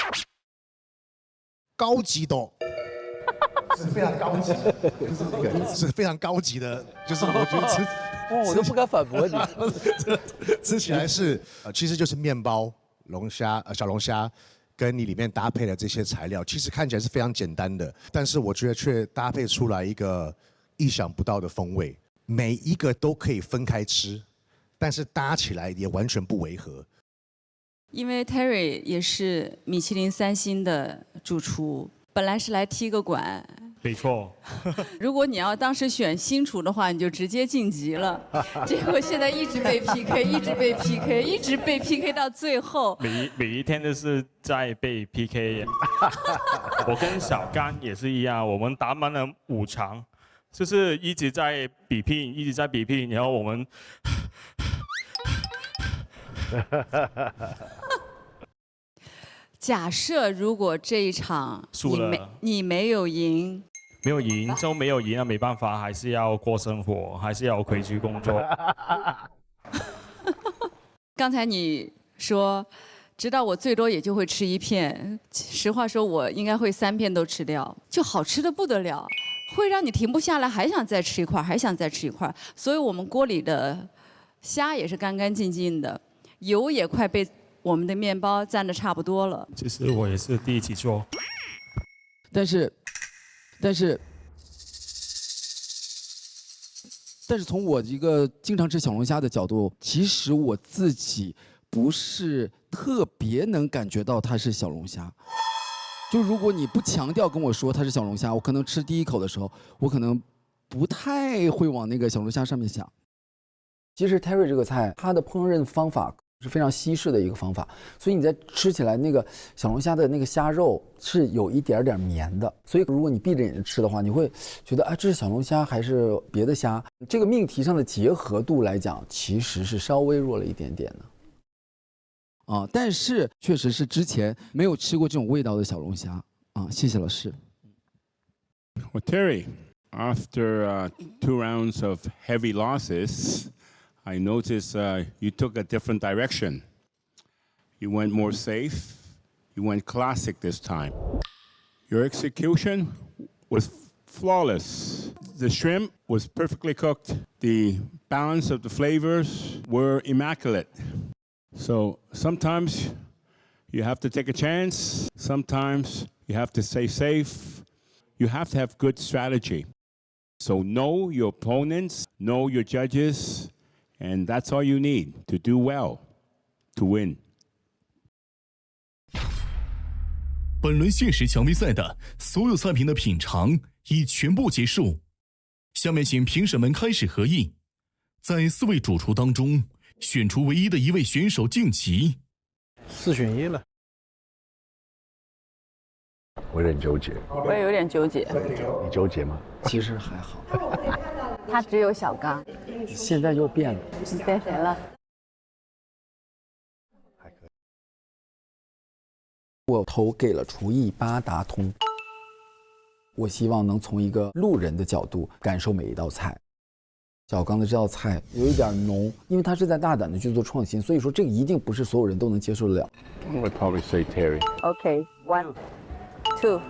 是非常高级，是非常高级的，就是我觉得吃，我都不敢反驳你。吃起来是其实就是面包、龙虾、小龙虾，跟你里面搭配的这些材料，其实看起来是非常简单的，但是我觉得却搭配出来一个意想不到的风味，每一个都可以分开吃，但是搭起来也完全不违和。因为 Terry 也是米其林3星的主厨，本来是来踢个馆。没错。如果你要当时选新厨的话，你就直接晋级了。结果现在一直被 PK， 一直被 PK， 一直被 PK 到最后。每一天都是在被 PK。我跟小甘也是一样，我们打满了5场，就是一直在比拼，一直在比拼，然后我们。假设如果这一场你没有赢，没有赢就没有赢，那没办法，还是要过生活，还是要回去工作。刚才你说，知道我最多也就会吃1片，实话说，我应该会3片都吃掉，就好吃的不得了，会让你停不下来，还想再吃一块，还想再吃一块。所以我们锅里的虾也是干干净净的，油也快被我们的面包蘸的差不多了。其实我也是第一次做，但是从我一个经常吃小龙虾的角度，其实我自己不是特别能感觉到它是小龙虾。就如果你不强调跟我说它是小龙虾，我可能吃第一口的时候，我可能不太会往那个小龙虾上面想。其实 Terry 这个菜，它的烹饪方法是非常西式的一个方法，所以你在吃起来那个小龙虾的那个虾肉是有一点点绵的，所以如果你闭着眼睛吃的话，你会觉得啊，这是小龙虾还是别的虾？这个命题上的结合度来讲，其实是稍微弱了一点点的。啊，但是确实是之前没有吃过这种味道的小龙虾啊。谢谢老师。Well, Terry, after 2 rounds of heavy losses, I noticed you took a different direction. You went more safe. You went classic this time. Your execution was flawless. The shrimp was perfectly cooked. The balance of the flavors were immaculate. So sometimes you have to take a chance. Sometimes you have to stay safe. You have to have good strategy. So know your opponents, know your judges, and that's all you need to do well, to win. 本轮限时强杯赛的所有菜品的品尝已全部结束，下面请评审们开始合议，在4位主厨当中选出唯一的1位选手晋级。4选1了。我有点纠结。我也有点纠结。你纠结吗？其实还好。他只有小刚。现在又变了。你变谁了？我投给了厨艺八达通。我希望能从一个路人的角度感受每一道菜。小刚的这道菜有一点浓，因为他是在大胆的去做创新，所以说这个一定不是所有人都能接受得了。I would probably say Terry. Okay, 1, 2.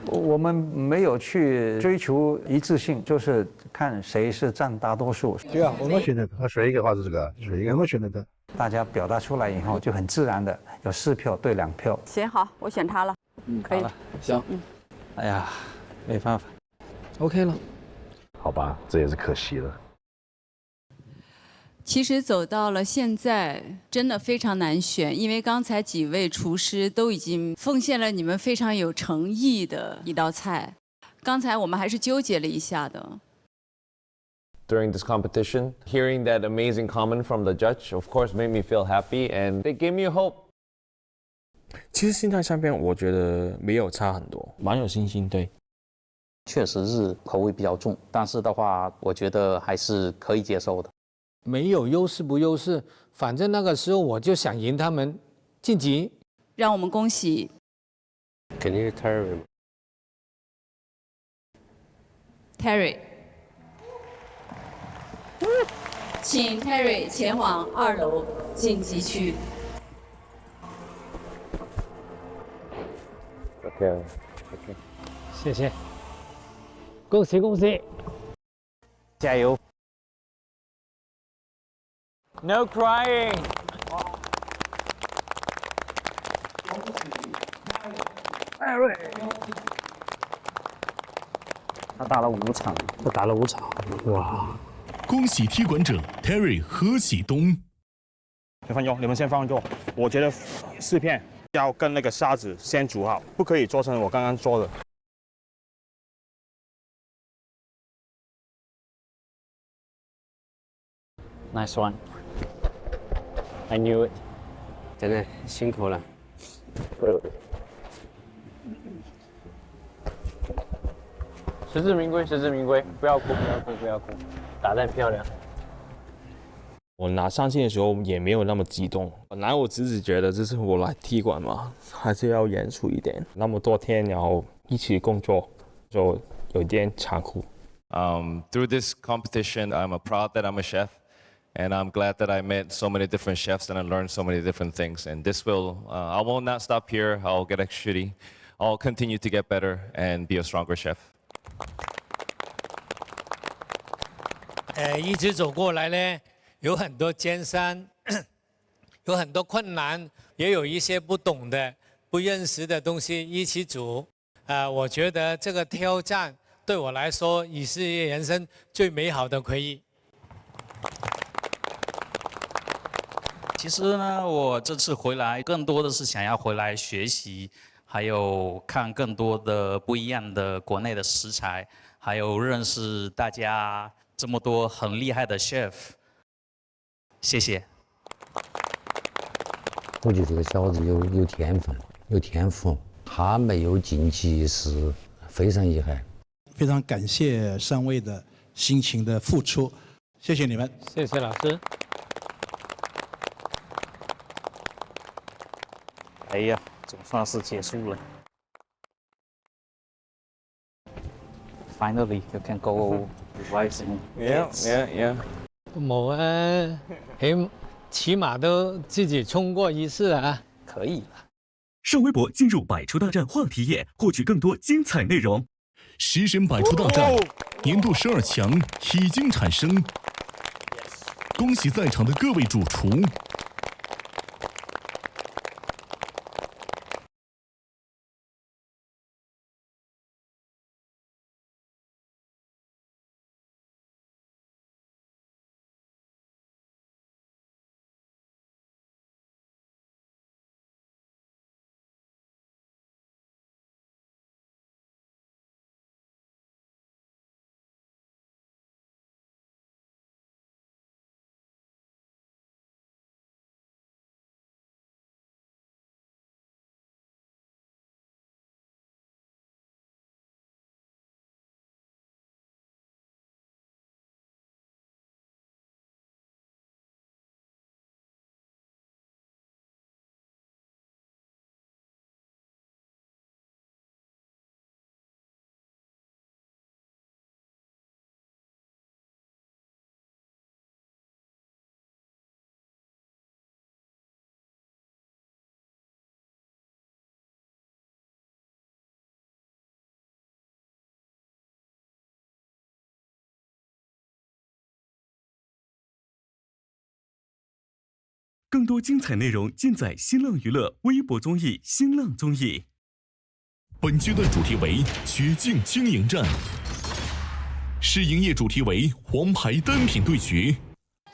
我们没有去追求一致性，就是看谁是占大多数。对啊，我们选的，选一个话是这个，选一个我们选的。大家表达出来以后，就很自然的有4票对2票。行，好，我选他了。可以。行。哎呀，没办法。OK 了。好吧，这也是可惜了。其实走到了现在，真的非常难选，因为刚才几位厨师都已经奉献了你们非常有诚意的一道菜。刚才我们还是纠结了一下的。During this competition, hearing that amazing comment from the judge, of course, made me feel happy, and they gave me hope. 其实心态上面，我觉得没有差很多，蛮有信心。对，确实是口味比较重，但是的话，我觉得还是可以接受的。没有优势不优势，反正那个时候我就想赢他们，晋级。让我们恭喜，肯定是 Terry。请 Terry 前往2楼晋级区。OK，谢谢，恭喜恭喜，加油 ！No crying。艾瑞，他打了5场，哇！恭喜踢馆者 Terry 何启东。先放油，你们先放油。我觉得4片要跟那个沙子先煮好，不可以做成我刚刚做的。Nice one. I knew it. 真的辛苦了。实至名归，实至名归，不要哭，不要哭，不要哭，打得很漂亮。我拿上线的时候也没有那么激动，本来我只是觉得这是我来踢馆嘛，还是要严肃一点。那么多天，然后一起工作，就有点残酷。Through this competition, I'm proud that I'm a chef, and I'm glad that I met so many different chefs and I learned so many different things. And this will, I will not stop here. I'll get extra. I'll continue to get better and be a stronger chef. 一直走过来呢，有很多艰山，有很多困难，也有一些不懂的、不认识的东西一起煮。我觉得这个挑战对我来说已是人生最美好的回忆。其实呢，我这次回来更多的是想要回来学习，还有看更多的不一样的国内的食材，还有认识大家这么多很厉害的 chef。谢谢。我觉得这个小子有天分，有天赋，他没有晋级是非常遗憾。非常感谢3位的辛勤的付出，谢谢你们，谢谢老师。哎呀，总算是结束了。Finally, you can go revising. Yeah. 某恩，起码都自己冲过一次啊。可以。上微博进入百出大战话题页，获取更多精彩内容。食神百出大战年度12强已经产生，恭喜在场的各位主厨。更多精彩内容尽在新浪娱乐微博综艺新浪综艺。本阶段主题为绝境经营战，试营业主题为黄牌单品对决。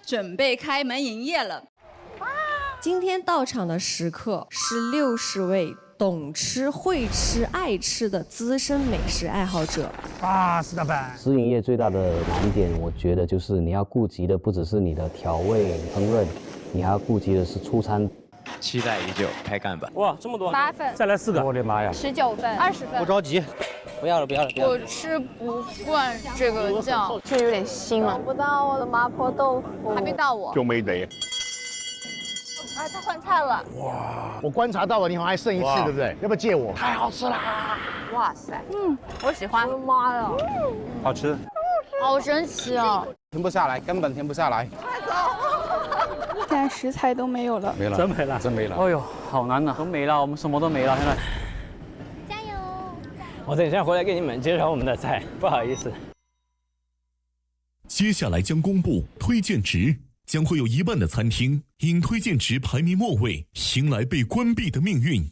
准备开门营业了。今天到场的食客是60位懂吃、会吃、爱吃的资深美食爱好者。是的吧？试营业最大的难点，我觉得就是你要顾及的不只是你的调味烹饪，你还要顾及的是出餐。期待已久，开干吧！哇，这么多8份，再来4个！我的妈呀！19份，20份。不着急，不要了。我吃不惯这个酱，这有点腥了。找不到我的麻婆豆腐，还没到我。就没得。哎，他换菜了。哇！我观察到了，你好像还剩1次，对不对？要不要借我？太好吃啦！哇塞，我喜欢。我的妈呀！好吃。好神奇啊！停不下来，根本停不下来。现在食材都没有了，没了，真没了。哎呦，好难呐，都没了，我们什么都没了，现在。加油！我等一下回来给你们介绍我们的菜，不好意思。接下来将公布推荐值，将会有1半的餐厅因推荐值排名末位，迎来被关闭的命运。